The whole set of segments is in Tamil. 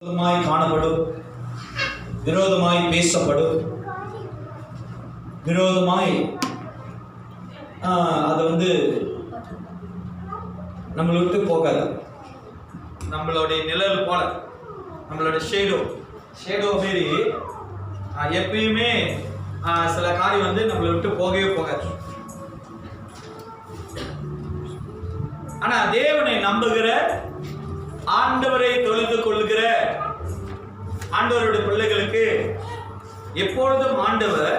விரோதமாய் காணப்படும், விரோதமாய் பேசப்படும், விரோதமாய் அது நம்மளை விட்டு போகாது. நம்மளுடைய நிழல் போல, நம்மளோட ஷேடோ மாரி எப்பயுமே சில காரியம் நம்மளை விட்டு போகவே போகாது. ஆனா தேவனை நம்புகிற, ஆண்டவரை தொழுது கொள்ளுகிற ஆண்டவருடைய பிள்ளைகளுக்கு எப்பொழுதும் ஆண்டவர்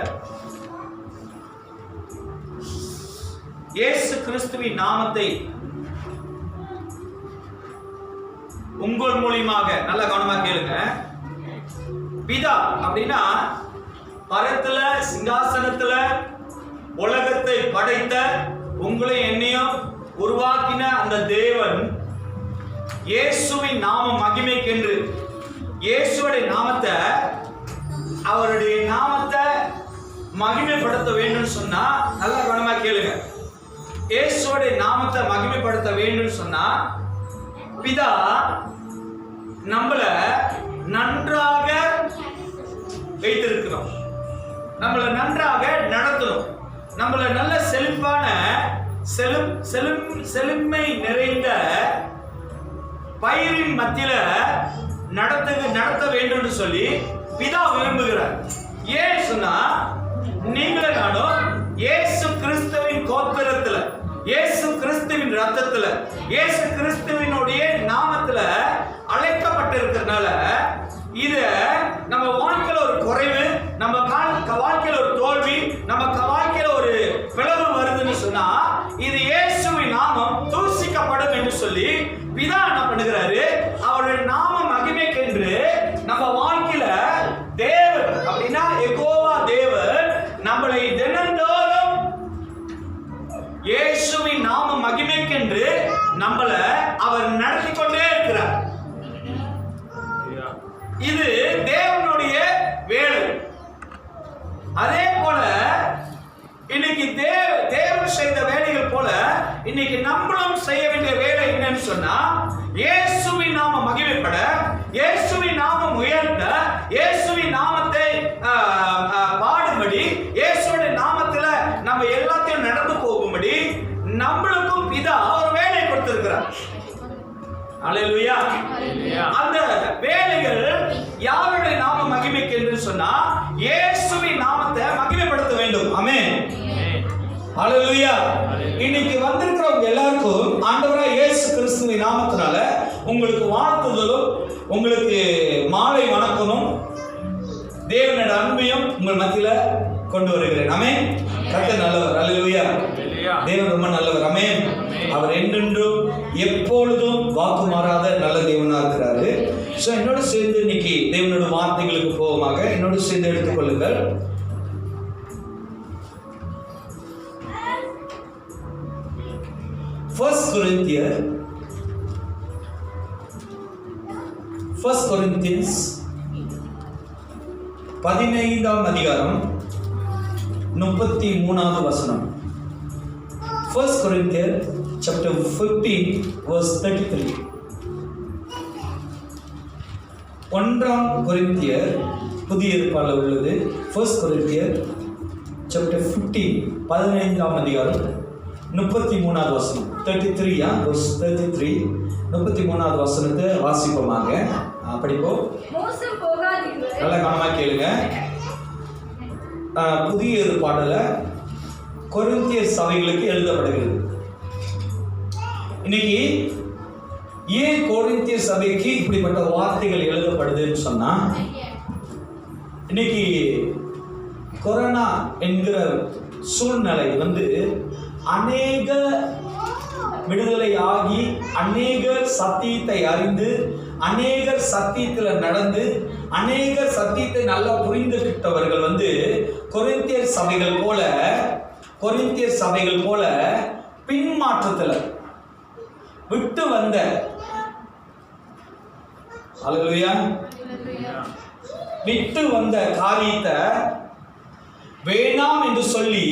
இயேசு கிறிஸ்துவின் நாமத்தை உங்கள் மூலியமாக, நல்ல கவனமா கேளுங்க, பிதா அப்படின்னா பரத்துல சிங்காசனத்துல உலகத்தை படைத்த உங்களை என்னையும் உருவாக்கின அந்த தேவன் இயேசுவின் நாம மகிமைக்கென்று இயேசுடைய நாமத்தை, அவருடைய நாமத்தை மகிமைப்படுத்த வேண்டும் சொன்னா, நல்ல கவனமா கேளுங்க, இயேசுடைய நாமத்தை மகிமைப்படுத்த வேண்டும் சொன்னா பிதா நம்மள நன்றாக வைத்திருக்கிறோம், நம்மளை நன்றாக நடத்தணும், நம்மளை நல்ல செழிப்பான செழுமை நிறைந்த பயிரின் மத்தியில நடத்த வேண்டும் சொல்லி பிதா விரும்புகிறார். ஏன் சொன்னா, நீங்களே நானும் இயேசு கிறிஸ்துவின் கோத்திரத்துல, இயேசு கிறிஸ்துவின் ரத்தத்துல, இயேசு கிறிஸ்துவினுடைய நாமத்துல அழைக்கப்பட்டிருக்கிறதுனால இத நம்ம வாழ்க்கையில ஒரு குறைவு, நம்ம வாழ்க்கையில ஒரு தோல்வி, நம்ம வாழ்க்கையில ஒரு பிளவு வருதுன்னு சொன்னா இது இயேசுவின் நாமம் தூசிக்கப்படும் என்று சொல்லி பிதா என்ன பண்ணுகிறாரு, அவருடைய நாம மகிமைக்கென்று நம்ம வாழ்க்கையில தேவன் அப்படின்னா யெகோவா தேவன் நம்மளை தினந்தோறும் இயேசுவின் நாம மகிமைக்கென்று நம்மளை அவர் நடத்தி கொண்டே இருக்கிறார். இது தேவனுடைய வேலை. அதே போல இன்னைக்கு தேவன் செய்த வேலைகள் போல இன்னைக்கு நம்மளும் செய்ய வேண்டிய வேலை என்னன்னு சொன்னா, இயேசுவின் நாமம் மகிமைப்பட, இயேசுவின் நாமம் உயர்த்த, இயேசுவின் நாமத்தை பாடும்படி, இயேசுவின் நாமத்துல நம்ம எல்லாத்தையும் நடந்து போகும்படி நம்மளுக்கும் பிதா ஒரு வேலை கொடுத்திருக்கிறார். அல்லேலூயா. அந்த வேலைகள் யாருடைய நாம மகிமைக்கு என்று சொன்னா இயேசுவின் நாமத்தை மகிமைப்படுத்த வேண்டும். ஆமென். அல்லேலூயா. இன்னைக்கு வந்திருக்கிறவங்க எல்லாருக்கும் ஆண்டவராய் இயேசு கிறிஸ்துவின் நாமத்தினால உங்களுக்கு வாழ்த்துதலும், உங்களுக்கு மாலை வணக்கமும், தேவனோட அன்பையும் உங்கள் மத்தியில கொண்டு வருகிறேன். ஆமென். கர்த்தர் நல்லவர். அல்லேலூயா. தேவன் ரொம்ப நல்லவர். ஆமென். அவர் என்றென்றும் எப்பொழுதும் வாக்கு மாறாத நல்ல தேவனா இருக்கிறாரு. சோ என்னோட சேர்ந்து இன்னைக்கு தேவனோட வார்த்தைகளுக்கு போவமாக என்னோட சேர்ந்து எடுத்துக்கொள்ளுங்கள். First Corinthians 15ஆம் அதிகாரம் 33வது வசனம். First Corinthians chapter 15 verse 33. 1 கொரிந்தியர் புதிய ஏற்பாடுல உள்ளது. First Corinthians chapter 15ஆம் அதிகாரம் 33வது வசனம். 33 verse 33 33வது வசனத்தை வாசிப்போமாக. படிப்போம். நல்ல கவனமா கேளுங்க. புதிய ஏற்பாடுல கொரிந்திய சபைகளுக்கு எழுதப்படுகிறது. இன்னைக்கு ஏன் கொரிந்திய சபைக்கு இப்படிப்பட்ட வார்த்தைகள் எழுதப்படுதுன்னு சொன்னா, இன்னைக்கு கொரோனா என்கிற சூழ்நிலை அநேக விடுதலை ஆகி, அநேகர் சத்தியத்தை அறிந்து, அநேகர் சத்தியத்தில் நடந்து, அநேகர் சத்தியத்தை நல்லா புரிந்துகிட்டவர்கள் கொரிந்தியர் சபைகள் போல பின்மாற்றத்தில் விட்டு வந்த, அல்லேலூயா, விட்டு வந்த காரியத்தை வேணாம் என்று சொல்லி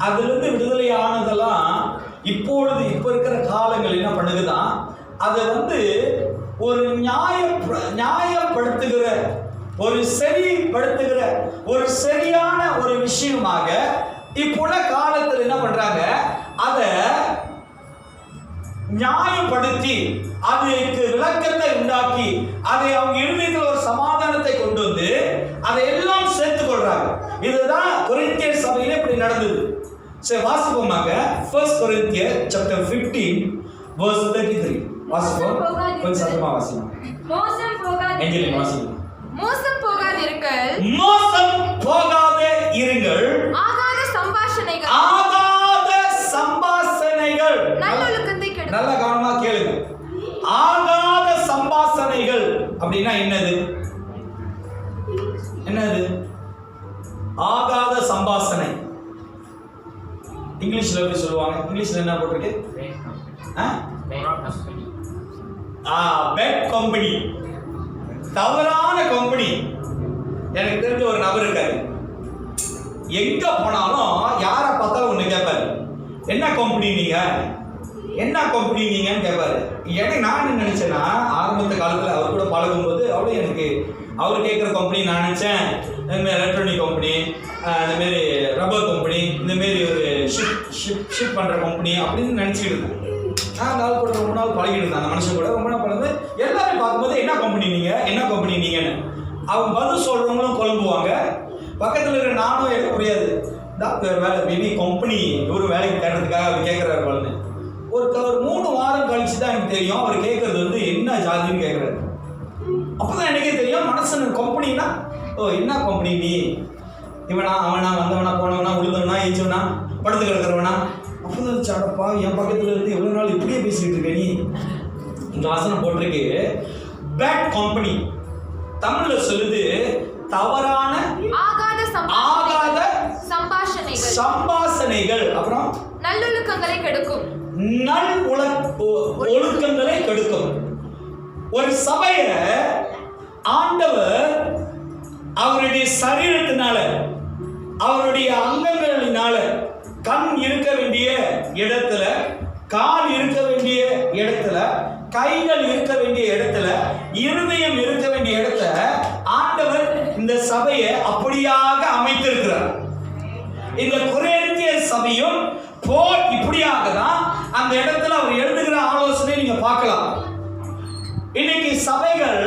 அதிலிருந்து விடுதலை ஆனதெல்லாம் இப்ப இருக்கிற காலங்கள் என்ன பண்ணுதுதான், அதை ஒரு நியாயப்படுத்துகிற, ஒரு சரிப்படுத்துகிற, ஒரு சரியான ஒரு விஷயமாக இப்புள்ள காலத்தில் என்ன பண்றாங்க, அதை நியாயப்படுத்தி அதுக்கு விளக்கத்தை உண்டாக்கி அதை அவங்க இருதயத்தில் ஒரு சமாதானத்தை கொண்டு வந்து அதை எல்லாம் சேர்த்துக் கொள்றாங்க. இதுதான் கொரிந்தியர் சபையிலே இப்படி நடந்தது. சரி, வாசிப்போமாக 1 Corinthians chapter 15 verse 33. வாசிப்போம், கொஞ்சம் சத்தமா வாசிப்போம். மோசம் போகாதிருங்கள், மோசம் போகாதே இருங்கள், ஆகாத சம்பாஷணைகள் நல்லொழுக்கத்தை கெடுக்கும். நல்ல கவனமா கேளுங்க. ஆகாத சம்பாஷணைகள் அப்படின்னா என்னது? ஆகாத சம்பாஷணை இங்கிலீஷ்ல எப்படி சொல்லுவாங்க? இங்கிலீஷ்ல என்ன போட்டிருக்கு? பேட் கம்பெனி, தவறான கம்பெனி. எனக்கு தெரிஞ்ச ஒரு நபர் இருக்காரு, எங்க போனாலும் யாரை பார்த்தாலும் ஒண்ணு கேட்பாரு, என்ன கம்பெனி நீங்கன்னு கேட்பாரு. எனக்கு நான் என்ன நினைச்சேன்னா, ஆரம்பத்த காலத்துல அவர் கூட பழகும்போது அவரும் எனக்கு அவர் கேட்குற கம்பெனி நான் நினைச்சேன் இந்தமாரி எலக்ட்ரானிக் கம்பெனி, இந்தமாரி ரப்பர் கம்பெனி, இந்தமாரி ஒரு ஷிப் பண்ற கம்பெனி அப்படின்னு நினைச்சிட்டு இருந்தேன். நான் அந்த ஆள் கூட ரொம்ப நாள் பழகிட்டு இருந்தேன், அந்த மனுஷன் கூட ரொம்ப நாள் பழகுது. எல்லாரும் பார்க்கும்போது என்ன கம்பெனி நீங்கன்னு அவங்க பதில் சொல்றவங்களும் குழம்புவாங்க. பக்கத்தில் இருக்கிற நானும் எனக்கு புரியாது, வேலை மேபி கம்பெனி ஒரு வேலைக்கு தேடுறதுக்காக அவர் கேட்குறாரு பாருன்னு. ஒரு 3 வாரம் கழிச்சு தான் எனக்கு தெரியும் அவர் கேட்கறது வந்து என்ன ஜாதின்னு கேட்குறாரு. அப்போதான் எனக்கே தெரியும் மனசன் கம்பெனின்னா, ஓ என்ன கம்பெனி நீ, இவனா அவனா, வந்தவனா போனவனா, உழுந்தவனா, ஏச்சவனா, படுத்து கிடக்கிறவனா. அப்போதான் சாடப்பா, என் பக்கத்தில் இருந்து எவ்வளோ நாள் இப்படியே பேசிக்கிட்டு இருக்க நீ. இந்த வாசனம் போட்டிருக்கு பேட் கம்பெனி. தமிழ்ல சொல்லுது தவறான ஆகாத சம்பாஷணைகள். அப்புறம் நல்லொழுக்கங்களை கெடுக்கும். ஒழுக்கங்களை கெடுக்கும். ஒரு சபைய ஆண்டவர் அவருடைய சரீரத்தினால, அவருடைய அங்கங்களினால, கண் இருக்க வேண்டிய இடத்துல, கால் இருக்க வேண்டிய இடத்துல, கைகள் இருக்க வேண்டிய இடத்துல, இருதயம் இருக்க வேண்டிய இடத்துல ஆண்டவர் இந்த சபையை அப்படியாக அமைத்திருக்கிறார். இந்த கொரிந்தியர் சபையும் போல் இப்படியாக தான் அந்த இடத்துல அவர் எழுதுகிற ஆலோசனை நீங்க பார்க்கலாம். இன்னைக்கு சபைகள்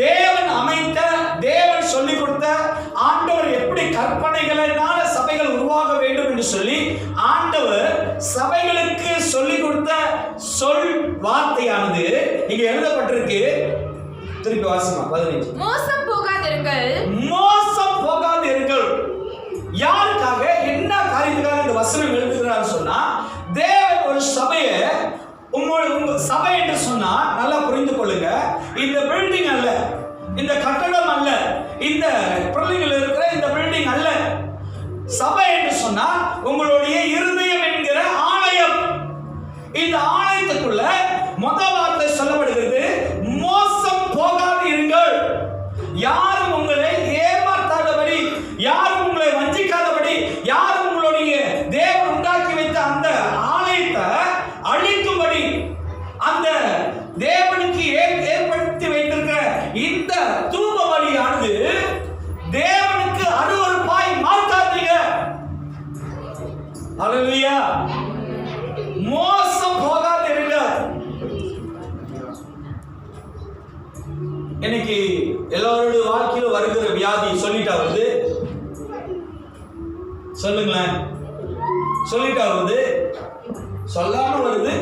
தேவன் அமைத்த, தேவன் சொல்லிக் கொடுத்த, ஆண்டவர் எப்படி கற்பனைகளினால சபைகள் உருவாக வேண்டும் என்று சொல்லி ஆண்டவர் சபைகளுக்கு சொல்லிக் கொடுத்த சொல் வார்த்தையானது இங்க எழுதப்பட்டிருக்கு. திருப்பி வாசிமா 15. மோசம் போகாதிருங்கள். யாருக்காக, என்ன காரியத்துக்காக இந்த வசனம் எழுதுகிறார் சொன்னா, தேவன் ஒரு சபையை, உங்க சபை என்று சொன்னா நல்லா புரிந்து கொள்ளுங்க, இந்த பில்டிங் அல்ல, இந்த கட்டடம் அல்ல, இந்த பில்டிங்கில் இருக்கிற இந்த பில்டிங் அல்ல. சபை என்று சொன்னா உங்களுடைய இருதயம் என்கிற ஆலயம். இந்த ஆலயத்துக்குள்ள முதல் வார்த்தை சொல்லப்படுகிறது, மோசம் போகாது இருங்கள். யாரும் உங்களை ஏமாற்றாதபடி, யாரும் உங்களை வஞ்சிக்காதபடி, யாரும் உங்களுடைய தேவன் உண்டாக்கி வைத்த அந்த ஆலயத்தை அழிக்கும்படி, அந்த தேவனுக்கு ஏற்படுத்தி வைத்திருக்கிற இந்த தூப பலியானது தேவனுக்கு அருவருப்பாய் மாற்றாதீங்க. அல்லேலூயா. மோசம் போகாதீங்க. இன்னைக்கு எல்லாரோட வாழ்க்கையில வருகிற வியாதி சொல்லிட்டா வருது, சொல்லுங்களேன், சொல்லிட்டா வருது, சொல்லாம வருது,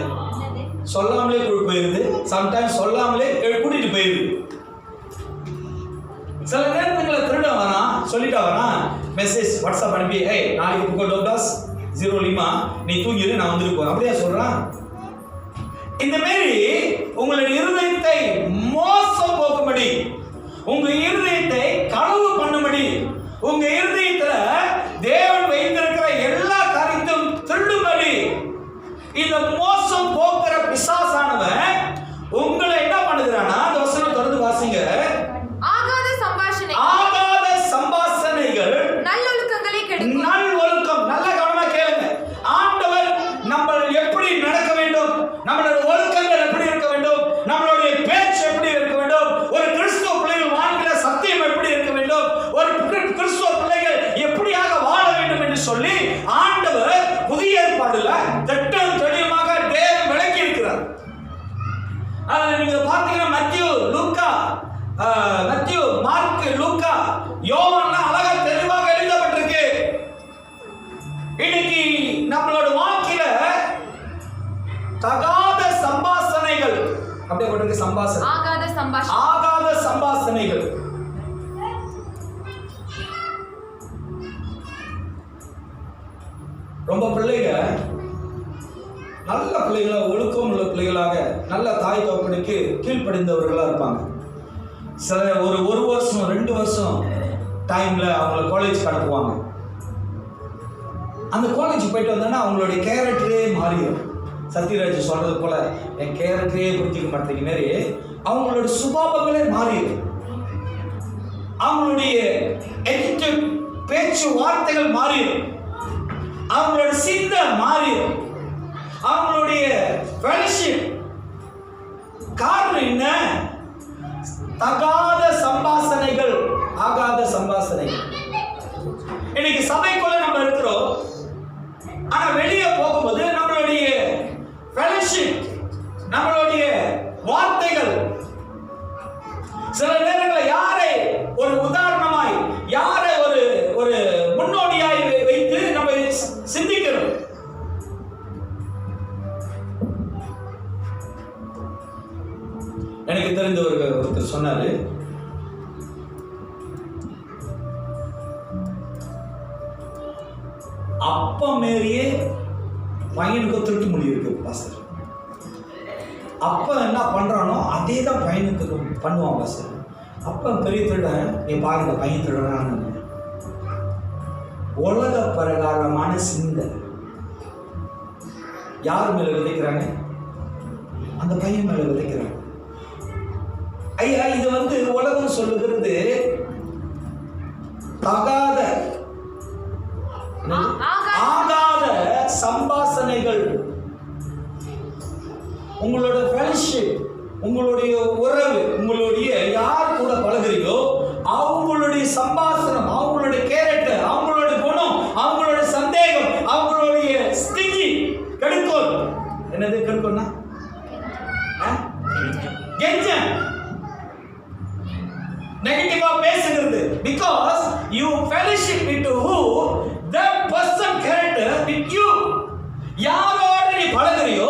சொல்லாமலே போயிருது, சம்டைம்ஸ் சொல்லாமலே கூட்டிட்டு போயிருது. சில நேரத்துல திருட வரான், சொல்லிட்டா வரான், மெசேஜ் வாட்ஸ்அப் அனுப்பி, ஏய் நாளைக்கு புக்கோ டோட்டாஸ் 0 லிமா நீ தூங்கிடு, நான் வந்துட்டு போறேன், அப்படியே சொல்றான். இந்த மாதிரி உங்களுடைய இருதயத்தை மோசம் போக்கும்படி, உங்க இருதயத்தை களவு பண்ணும்படி, உங்க இருதயத்துல தேவன் வைத்திருக்கிற எல்லா காரியத்தையும் திருடும்படி இந்த மோசம் போக்குற பிசாசானவன் உங்களை என்ன பண்ணுகிறானா, அந்த வசனம் தொடர்ந்து வாசிங்க. ஆகாத சம்பாஷணைகள் நல்லொழுக்கங்களை கெடுக்கும். நல்லொழுக்கம். நல்ல கவனமா கேளுங்க. ஆண்டவர் நம்ம எப்படி நடக்க வேண்டும், நம்மளோட ஒழுக்கங்கள் எப்படி அதுல நீங்க பாத்தீங்கன்னா மத்திய, மார்க், லூக்கா, யோவான்ல அழகா தெளிவாக எழுதப்பட்டிருக்கு. இன்னைக்கு நம்மளோட வாழ்க்கையில தகாத சம்பாஷணைகள் அப்படியே போட்டிருக்கு. ஆகாத சம்பாஷணைகள். ரொம்ப பிள்ளைங்க நல்ல பிள்ளைகளா, ஒழுக்கம் உள்ள பிள்ளைகளாக, நல்ல தாய் தகப்பனுக்கு கீழ்ப்படிந்தவர்களா இருப்பாங்க. சில ஒரு வருஷம் 2 வருஷம் டைம்ல அவங்கள காலேஜ் அனுப்புவாங்க. அந்த காலேஜ் போயிட்டு வந்தோன்னா அவங்களுடைய கேரக்டரே மாறிடும். சத்யராஜ் சொல்றது போல என் கேரக்டரே புரிஞ்சிக்க மாட்டேங்க மாரி அவங்களோட சுபாவங்களே மாறிடும். அவங்களுடைய பேச்சு வார்த்தைகள் மாறிடும். அவங்களோட சிந்தை மாறிடும். அவங்களுடைய ஃபெலோஷிப். காரணம் என்ன? தகாத சம்பாஷணைகள், ஆகாத சம்பாஷணைகள். இன்னைக்கு சபைக்குள்ள நம்ம இருக்கிறோம், ஆனா வெளியே போகும்போது நம்மளுடைய ஃபெலோஷிப், நம்மளுடைய வார்த்தைகள் சில நேரங்களில் யாரை ஒரு உதாரணமாய், யாரை ஒரு முன்னோடியாய் வைத்து நம்ம சிந்திக்கிறோம். எனக்கு தெரிந்த ஒருத்தர் சொன்னாரு, அப்பா மாரியே பையனுக்கு திருட்டு மொழி இருக்கு பாஸ்டர். அப்பா என்ன பண்றானோ அதே தான் பையனுக்கு பண்ணுவான் பாஸ்டர். அப்பா பெரிய திருடன், நீ பாருங்க பையன் திருடனான்னு. உலக பிரகாரமான சிந்தை யார் மேல விதைக்கிறாங்க? அந்த பையன் மேல விதைக்கிறாங்க. ஐயா, இது உலகம் சொல்லுகிறது தகாத ஆகாத சம்பாஷணைகள். உங்களோட ஃப்ரெண்ட்ஷிப், உங்களுடைய உறவு, உங்களுடைய யார் கூட பழகுறீங்களோ அவங்களுடைய சம்பாஷணம், அவங்களுடைய கேரக்டர், அவங்களுடைய குணம், அவங்களுடைய சந்தேகம், அவங்களுடைய ஸ்திதி கெடுக்கும். என்னது கெடுக்கும்னா கெஞ்சன், நெகட்டிவா பேசுகிறது. Because you fellowship with who that person character with you. யாரோட நீ பழகுறியோ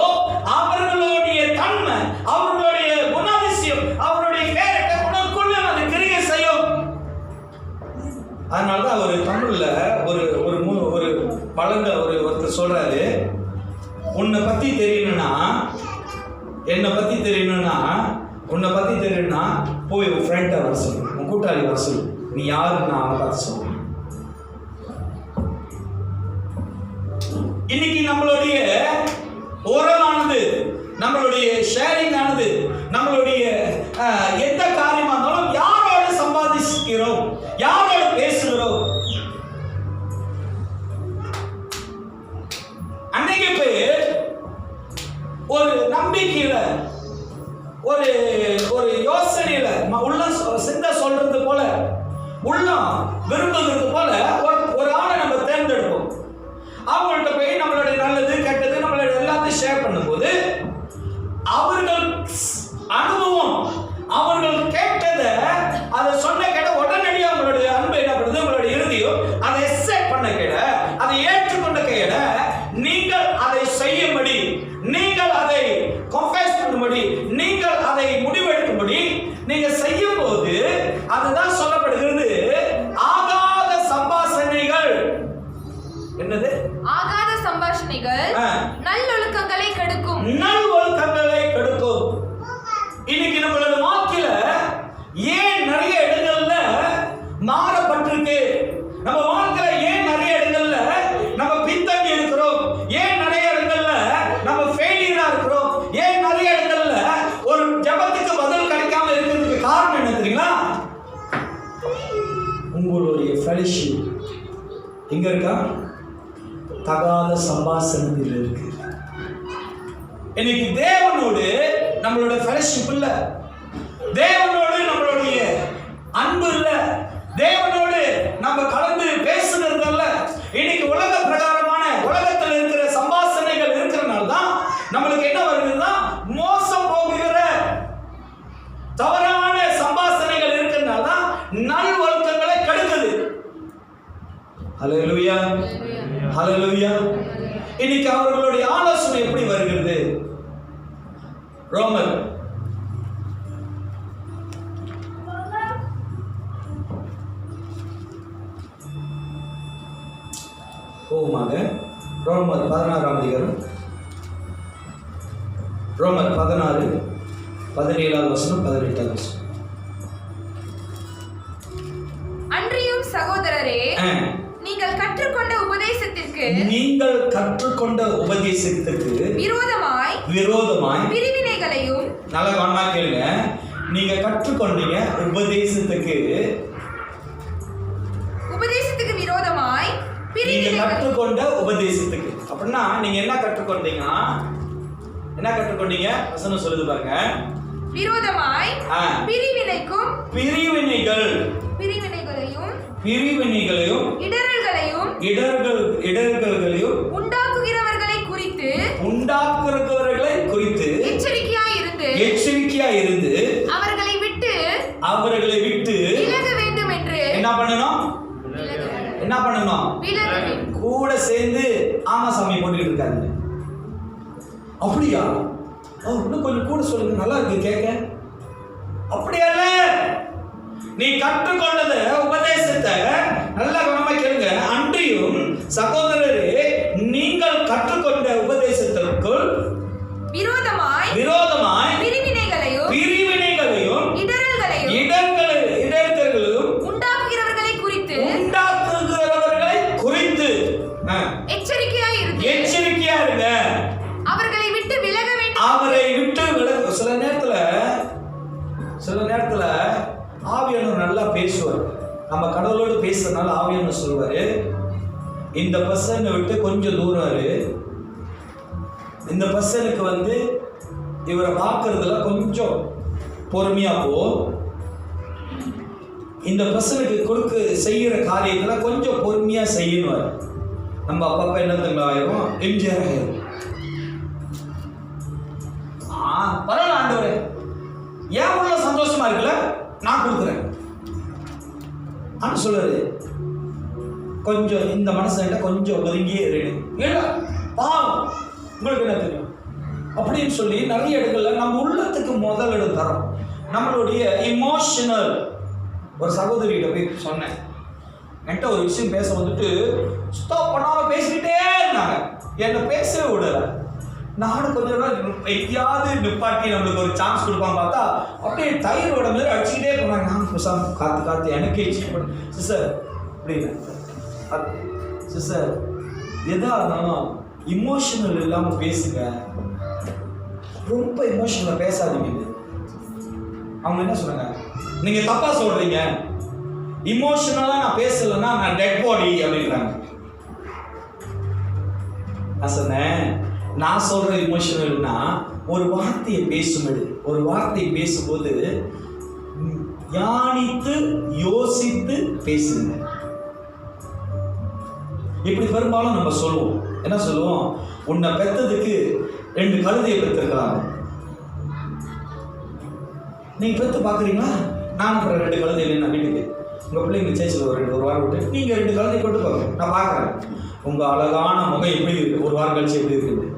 அவர்களுடைய தன்மை, அவர்களுடைய குணாதிசயம், அவருடைய கேரக்டர் உனக்குள்ள அது கிரியை செய்யும். அதனாலதான் ஒரு தமிழ்ல ஒரு பழங்க ஒருத்தர் சொல்றாரு, உன்னை பத்தி தெரியணும்னா, என்னை பத்தி தெரியணும்னா, உன்னை பத்தி தெரியணும்னா போய் உன் ஃப்ரெண்டை வர சொல்லு, உன் கூட்டாளி வர சொல்லு, நீ யாருன்னு அவனை பார்த்து சொல்லு. இன்னைக்கு நம்மளுடைய உறவானது, நம்மளுடைய ஷேரிங் ஆனது, நம்மளுடைய எந்த காரியமா இருந்தாலும் யாரோட சம்பாதிக்கிறோம், யாரோட பேசுகிறோம். அன்னைக்கு பேர் ஒரு நம்பிக்கையில, ஒரு யோசனையில உள்ள சிந்தை சொல்றது போல, உள்ளம் விரும்புகிறது போல ஒரு ஆளை நம்ம தேர்ந்தெடுப்போம். அவங்கள்ட்ட போய் நம்மளுடைய நல்லது கெட்டது நம்மளுடைய எல்லாத்தையும் ஷேர் பண்ணும்போது அவர்கள் அனுபவம், அவர்கள் கேட்டதை, அதை சொன்ன கேட்ட உடனடியாக அவங்களுடைய அன்பு என்ன பண்ணுது, உங்களுடைய இறுதியும் அதை எக்ஸெப்ட் பண்ண கேட, அதை ஏற்றுக்கொண்ட கேட, நீங்கள் அதை செய்யும்படி, நீங்கள் அதை கன்ஃபெஸ் பண்ணும்படி, நீங்கள் அதை முடிவெடுக்கும்படி நீங்க செய்யும் போது அதுதான் சொல்லப்படுகிறது ஆகாத சம்பாஷணைகள். என்னது ஆகாத சம்பாஷணைகள்? நல்லொழுக்கங்களை கெடுக்கும். நல்லொழுக்கங்களை கெடுக்கும். இன்னைக்கு நம்மளோட வாழ்க்கையில ஏன் நிறைய இடங்கள்ல மாறப்பட்டிருக்கு, நம்ம வாழ்க்கையில ஏன் நிறைய இடங்கள்ல நம்ம பின்தங்கி இருக்கிறோம், ஏன் நிறைய இடங்கள்ல நம்ம ஃபெயிலியரா இருக்கிறோம், ஏன் நிறைய இடங்கள்ல ஒரு ஜெபத்துக்கு பதில் கிடைக்காம இருக்கிறதுக்கு காரணம் என்ன தெரியுங்களா? உங்களுடைய ஃபெலோஷிப் எங்க இருக்கா? தகாத சம்பாஷணையில் இருக்கு. இன்னைக்கு தேவனோடு நம்மளோட ஃபெலோஷிப் இல்ல, தேவனோடு நம்மளுடைய அன்பு இல்ல, தேவனோடு நம்ம கலந்து பேசுறது இல்ல. இன்னைக்கு உலக பிரகாரமான உலகத்தில் இருக்கிற சம்பாஷணைகள் இருக்கிறனால தான் நம்மளுக்கு என்ன வருதுன்னா மோசம் போகிற அல்லேலூயா. இன்னைக்கு அவர்களுடைய ஆலோசனை எப்படி வருகிறது? ரோமர் போமாக ரோமர் 16ஆம் அதிகாரம், ரோமர் 16 17ஆவது வசனம் 18ஆவது வசனம். அன்றியும் சகோதரரே, நீங்கள் கற்றுக்கொண்ட உபதேசத்திற்கு விரோதமாய் பிரிவினைகளையும், நல்ல கவனமா கேளுங்க, நீங்க கற்றுக்கொண்டீங்க உபதேசத்துக்கு விரோதமாய் நீங்க கற்றுக்கொண்ட உபதேசத்துக்கு அப்படின்னா நீங்க என்ன கற்றுக்கொண்டீங்கன்னா என்ன கற்றுக்கொண்டீங்க? வசனம் சொல்லுது பாருங்க. விரோதமாய் பிரிவினைகளையும் இடர்களையும் உண்டாக்குகிறவர்களை குறித்து எச்சரிக்கையாய் இருந்து அவர்களை விட்டு விலக வேண்டும் என்று என்ன பண்ணணும்? கூட சேர்ந்து ஆமா சாமி போட்டுக்கிட்டு இருக்காங்க. அப்படியா? இன்னும் கொஞ்சம் கூட சொல்லுங்க, நல்லா இருக்கு கேட்க. அப்படியா? நீ கற்றுக்கொண்டது உபதேசத்தை நல்ல கவனமா கேளுங்க. அன்றியும் சகோதரரே, நீங்கள் கற்றுக்கொண்ட உபதேசத்திற்குள் விரோதமாய் பிரிவினைகளையும் இடர்களையும் உண்டாக்குகிறவர்களை குறித்து எச்சரிக்கையா இருங்க. அவரை விட்டு விலக. சில நேரத்துல ஆவியானவர் நல்லா பேசுவார். நம்ம கடவுளோடு பேசுறதுனால ஆவியானவர் சொல்லுவாரு, இந்த பர்சனை விட்டு கொஞ்சம் தூரம் இரு, இந்த பர்சனுக்கு இவரை பார்க்கறதுல கொஞ்சம் பொறுமையா போ, இந்த பர்சனுக்கு செய்யற காரியத்துல கொஞ்சம் பொறுமையா செய்யணும். நம்ம அப்பப்ப என்னதுங்களா ஆயிரும், எம்ஜிஆர் ஆயிரும். பரவாயில்ல ஆண்டவரே, ஏன் உள்ள சந்தோஷமா இருக்குல்ல, நான் கொடுக்குறேன் அப்படின்னு சொல்றாரு. கொஞ்சம் இந்த மனசுல கொஞ்சம் ஒதுங்கியே இருக்கு, பாவம் உங்களுக்கு என்ன தெரியும் அப்படின்னு சொல்லி நிறைய இடங்கள்ல நம்ம உள்ளத்துக்கு முதலிடம் தரோம். நம்மளுடைய இமோஷனல். ஒரு சகோதரிகிட்ட போய் சொன்னேன், என்கிட்ட ஒரு விஷயம் பேச ஸ்டாப் பண்ணாம பேசிக்கிட்டே இருந்தாங்க, என்னை பேசவே விடல. நானும் கொஞ்சம் எங்கேயாவது நிப்பாட்டி நம்மளுக்கு ஒரு சான்ஸ் கொடுப்பான்னு பார்த்தா அப்படியே தயிரோட மாதிரி அடிச்சுக்கிட்டே போனாங்க. நான் காத்து எனக்கே சிஸ்டர் அப்படின்னு, சிஸ்டர் எதா இருந்தாலும் இமோஷனல் இல்லாமல் பேசுங்க, ரொம்ப இமோஷனலாக பேசாதீங்க. அவங்க என்ன சொன்னாங்க, நீங்கள் தப்பாக சொல்கிறீங்க, இமோஷனலாக நான் பேசலைன்னா நான் டெட் பாடி அப்படின்றாங்க. நான் சொன்னேன், நான் சொல்கிற இமோஷனல்னா ஒரு வார்த்தையை பேசும்போது தியானித்து யோசித்து பேசுங்க. இப்படி பெரும்பாலும் நம்ம சொல்லுவோம், என்ன சொல்லுவோம், உன்னை பெற்றதுக்கு 2 கழுதையை பெற்றிருக்கிறாங்க, நீங்க பெற்று பார்க்குறீங்களா? நான் அப்புறம் 2 கழுதை இல்லைன்னா வீட்டுக்கு உங்கள் பிள்ளைங்க சேர்ச்சில் ஒரு வாரம் விட்டு நீங்கள் 2 கழுதை கொண்டு போங்க, நான் பார்க்குறேன் உங்கள் அழகான முகம் எப்படி இருக்கு, ஒரு வாரம் கழிச்சு எப்படி இருக்குது.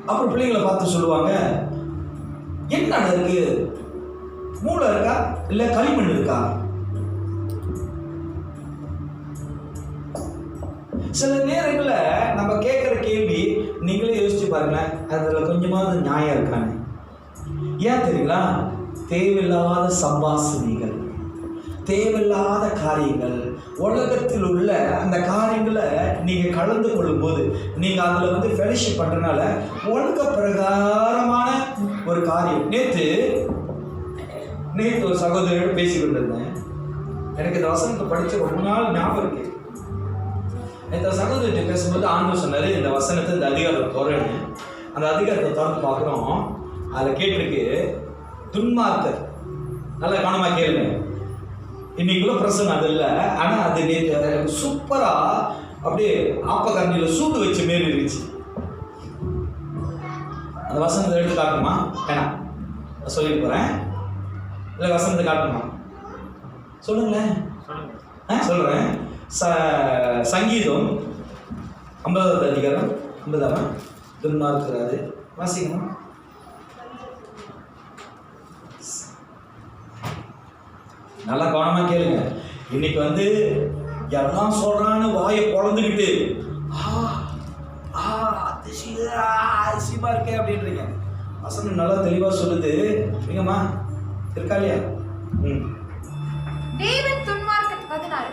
அப்புறம் பிள்ளைங்களை பார்த்து சொல்லுவாங்க, என்ன இருக்கு, மூளை இருக்கா இல்லை களிமண் இருக்கா? சில நேரங்களில் நம்ம கேட்குற கேள்வி நீங்களே யோசிச்சு பாருங்க, அதில் கொஞ்சமாவது நியாயம் இருக்கானே. ஏன் தெரியுங்களா? தேவையில்லாத சம்பாஷணைகள், தேவையில்லாத காரியங்கள், உலகத்தில் உள்ள அந்த காரியங்களை நீங்கள் கலந்து கொள்ளும்போது நீங்கள் அதில் ஃபெலோஷிப் பண்ணுறதுனால உலக பிரகாரமான ஒரு காரியம். நேற்று ஒரு சகோதரியோட பேசிக்கிட்டு இருந்தேன், எனக்கு இந்த வசனத்தை படித்து ரொம்ப நாள் ஞாபகம் இருக்கு. நேற்று சகோதரிட்ட பேசும்போது ஆண்டவர் சொன்னார், இந்த வசனத்தை இந்த அதிகாரத்தை தொடர்ந்து அந்த அதிகாரத்தை தொடர்ந்து பார்க்குறோம். அதில் கேட்டிருக்கு, துன்மார்க்கர், நல்லா கவனமாக கேளுங்க, இன்னைக்குள்ள பிரச்சனை அது இல்லை, ஆனால் அது நேற்று சூப்பராக அப்படியே ஆப்பக்கரண்டியில் சூடு வச்ச மாரி இருந்துச்சு. அந்த வசனத்தை எடுத்து காட்டணுமா? வேணாம், சொல்லிட்டு போகிறேன். இல்லை வசனத்தை காட்டணுமா? சொல்லுங்களேன். சொல்றேன். சங்கீதம் 50வது அதிகாரம் 50ஆமா துன்மார்க்கராது வாசிக்கணும். நல்லா கவனமா கேளுங்க. இன்னைக்கு எல்லாம் சொல்றான்னு வாயை பொழந்துக்கிட்டு அதிசயமா இருக்கே அப்படின்றீங்க. வசனம் நல்லா தெளிவா சொல்லுது. நீங்கம்மா இருக்கா இல்லையா? தேவன் துன்மார்க்கன் 16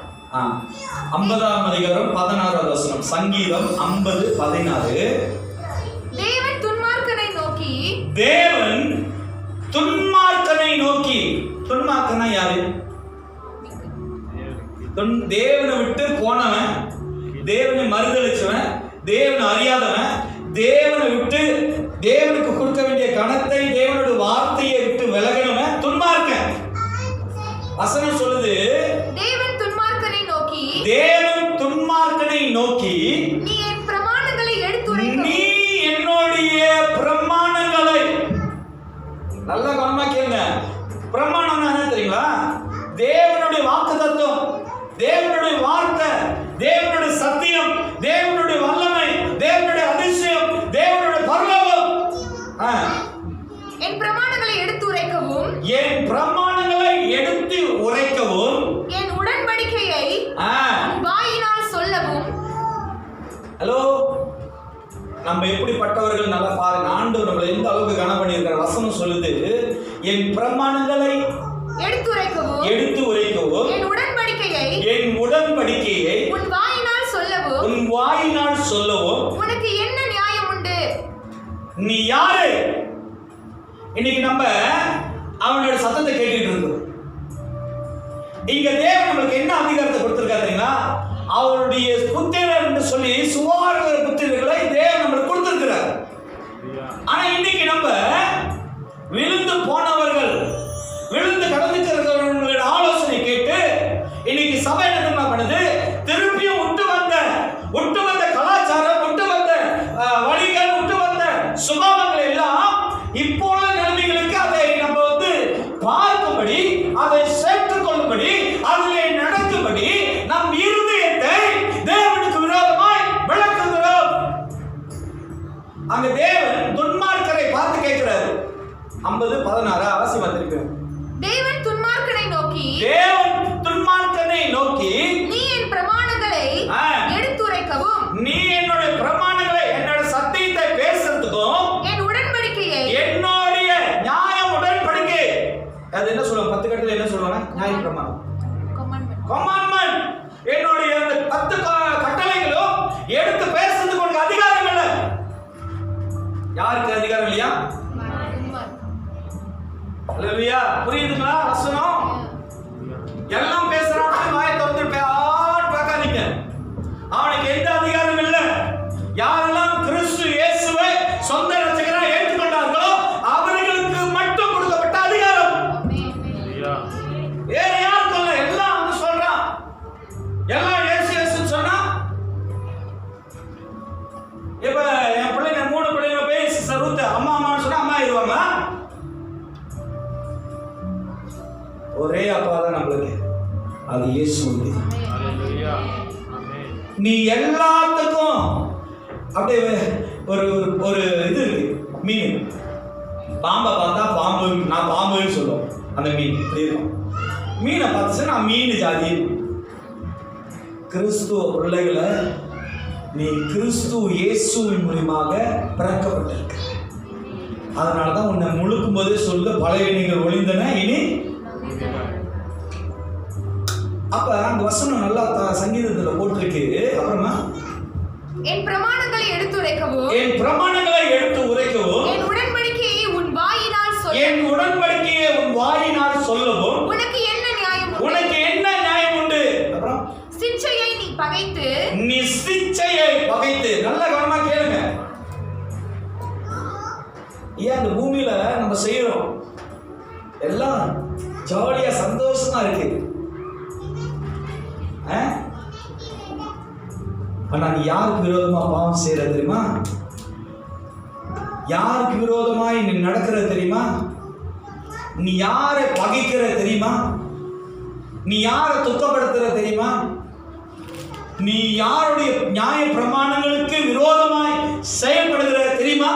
50ஆம் அதிகாரம் 16வது வசனம். சங்கீதம் 50:16. தேவன் துன்மார்க்கனை நோக்கி, தேவன் துன்மார்க்கனை நோக்கி. துன்மார்க்கனா யாரு? தேவனை விட்டு போனவன், தேவனை மறுதளிச்சவன், தேவனை அறியாதவன், தேவனை விட்டு தேவனுக்கு கொடுக்க வேண்டிய கணத்தை, தேவனுடைய வார்த்தையை விட்டு விலகினவன் துன்மார்க்கன். வசனம் சொல்லுது, தேவன் துன்மார்க்கனை நோக்கி, தேவன் துன்மார்க்கனை நோக்கி, நீ என் பிரமாணங்களை எடுத்துரைக்கவும், நீ என்னுடைய பிரமாணங்களை. நல்லா கவனமா கேளுங்க. பிரமாணம்னா என்ன தெரியுங்களா? தேவனுடைய வாக்குத்தத்தம், தேவனுடைய வார்த்தை, தேவனுடைய சத்தியம், தேவனுடைய வல்லமை, தேவனுடைய அதிசயம், தேவனுடைய பரலோகம். என் பிரமாணங்களை எடுத்து உரைக்கவும், என் பிரமாணங்களை எடுத்து உரைக்கவும், என் உடன்படிக்கையை வாயினால் சொல்லவும். ஹலோ, நம்ம எப்படிப்பட்டவர்கள் நல்லா பாருங்க. ஆண்டவர் நம்மளை எந்த அளவுக்கு கனம் பண்ணியிருக்கிற. வசனம் சொல்லுது, என் பிரமாணங்களை எடுத்து உரைக்கவும், என் உடன்படிக்கையை உன் வாயினால் சொல்லவும், உனக்கு என்ன நியாயம் உண்டு? நீ யாரு? இன்னைக்கு நம்ம அவனுடைய சத்தத்தை கேட்டுட்டு இருக்கோம். இங்க தேவன் நம்மளுக்கு என்ன அதிகாரத்தை கொடுத்திருக்காரு தெரியுங்களா? அவருடைய புத்திரர் என்று சொல்லி சுவார்கிற புத்திரர்களை தேவன் நம்மளுக்கு கொடுத்திருக்கிறார். ஆனா இன்னைக்கு நம்ம விழுந்து போனவர்கள், விழுந்து கடந்துக்கிறவர்களுடைய ஆலோசனை கேட்டு இன்னைக்கு சபை என்ன பண்ணுது? திருப்பியும் விட்டு வந்த கலாச்சாரம், விட்டு வந்த வழிகள், விட்டு வந்த சுபாவங்கள் எல்லாம் இப்போது நிலைமைகளுக்கு அதை நம்ம பார்க்கும்படி, அதை சேர்த்துக் கொள்ளும்படி, அதிலே நடக்கும்படி நம் இருதயத்தை தேவனுக்கு விரோதமாய் விளக்குகிறோம். அங்க தேவன் துன்மார்க்கரை பார்த்து கேட்கிறாரு. 50:16 அவசியமா திருப்பி. தேவன் துன்மார்க்கனை நோக்கி, நீ என் பிரமாணங்களை எடுத்துரைக்கவும், நீ என்னுடைய பிரமாணங்களை, என்னோட சத்தியத்தை பேசுறதுக்கும், என் உடன்படிக்கையை, என்னுடைய நியாய உடன்படிக்கை, அது என்ன சொல்லுவாங்க 10 கட்டளை என்ன சொல்லுவாங்க? நியாய பிரமாணம், commandment. என்னுடைய அந்த 10 கட்டளைகளும் எடுத்து பேசுறதுக்கு உனக்கு அதிகாரம் இல்லை. யாருக்கு அதிகாரம் இல்லையா? அல்லேலூயா. புரியுதுங்களா வசனம்? எல்லாம் பேசுறான், வாயை திறந்து பார்க்காதீங்க. அவனுக்கு எந்த அதிகாரம் இல்லை. யாரெல்லாம் கிறிஸ்து இயேசுவை சொந்த ரட்சகரா ஏற்றுக்கொண்டார்களோ அவர்களுக்கு மட்டும் கொடுக்கப்பட்ட அதிகாரம். வேற யாருக்கும் இல்லை. எல்லாம் சொல்றான், எல்லாம் இயேசு சொன்னா. இப்ப என் பிள்ளைங்க 3 பிள்ளைங்க போய் ரூத் அம்மான்னு சொன்னா அம்மா ஆயிடுவாங்க. ஒரே அப்பா தான் நம்மளுக்கு, அது இயேசு. நீ எல்லாத்துக்கும் அப்படியே ஒரு ஒரு இது இருக்கு. மீன், பாம்பை பார்த்தா பாம்பு, நான் பாம்புன்னு சொல்லுவோம். அந்த மீன் இப்படி இருக்கும். மீனை பார்த்துச்சு நான் மீன் ஜாதி. கிறிஸ்துவ பிள்ளைகளை நீ கிறிஸ்து இயேசுவின் மூலமாக பிறக்கப்பட்டிருக்க. அதனாலதான் உன்னை முழுக்கும் போதே சொல்ல, பழைய நீங்கள் ஒளிந்தன இனி. அப்ப அந்த வசனம் நல்லா சங்கீதத்துல போட்டிருக்கு. அப்புறமா என் பிரமாணங்களை எடுத்து உரைக்கவும், என் உடன்படிக்கையை உன் வாயினால் சொல்லவும், உனக்கு என்ன நியாயம் உண்டு? அப்புறம் சிட்சையை நீ பகைத்து. நல்ல கவனமா கேளுங்க. ஏன் அந்த பூமியில நம்ம செய்யறோம் எல்லாம் ஜாலியா சந்தோஷமா இருக்கு. ஆனா நீ யாருக்கு விரோதமா பாவம் செய்யற தெரியுமா? யாருக்கு விரோதமாய் நீ நடக்கிற தெரியுமா? நீ யாரை பகைக்கிற தெரியுமா? நீ யாரை துக்கப்படுத்துற தெரியுமா? நீ யாருடைய நியாய பிரமாணங்களுக்கு விரோதமாய் செயல்படுகிற தெரியுமா?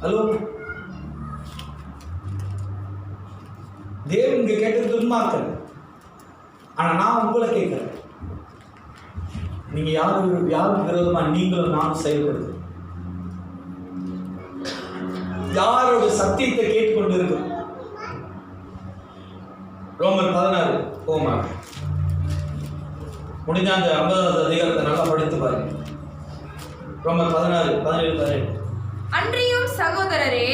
ஹலோ, தேவன் இங்க கேட்டது துன்மார்க்கல். ஆனா நான் உங்களை கேட்கிறேன், நீங்க யாருக்கு விரோதமா நீங்களும் நானும் செயல்படுது? யாரோட சத்தியத்தை கேட்டுக்கொண்டு இருக்கு? ரோமர் 16 போமா முடிஞ்ச அந்த 50வது அதிகாரத்தை நல்லா படித்து பாருங்க. ரோமர் 16 17 18. அன்றியும் சகோதரரே,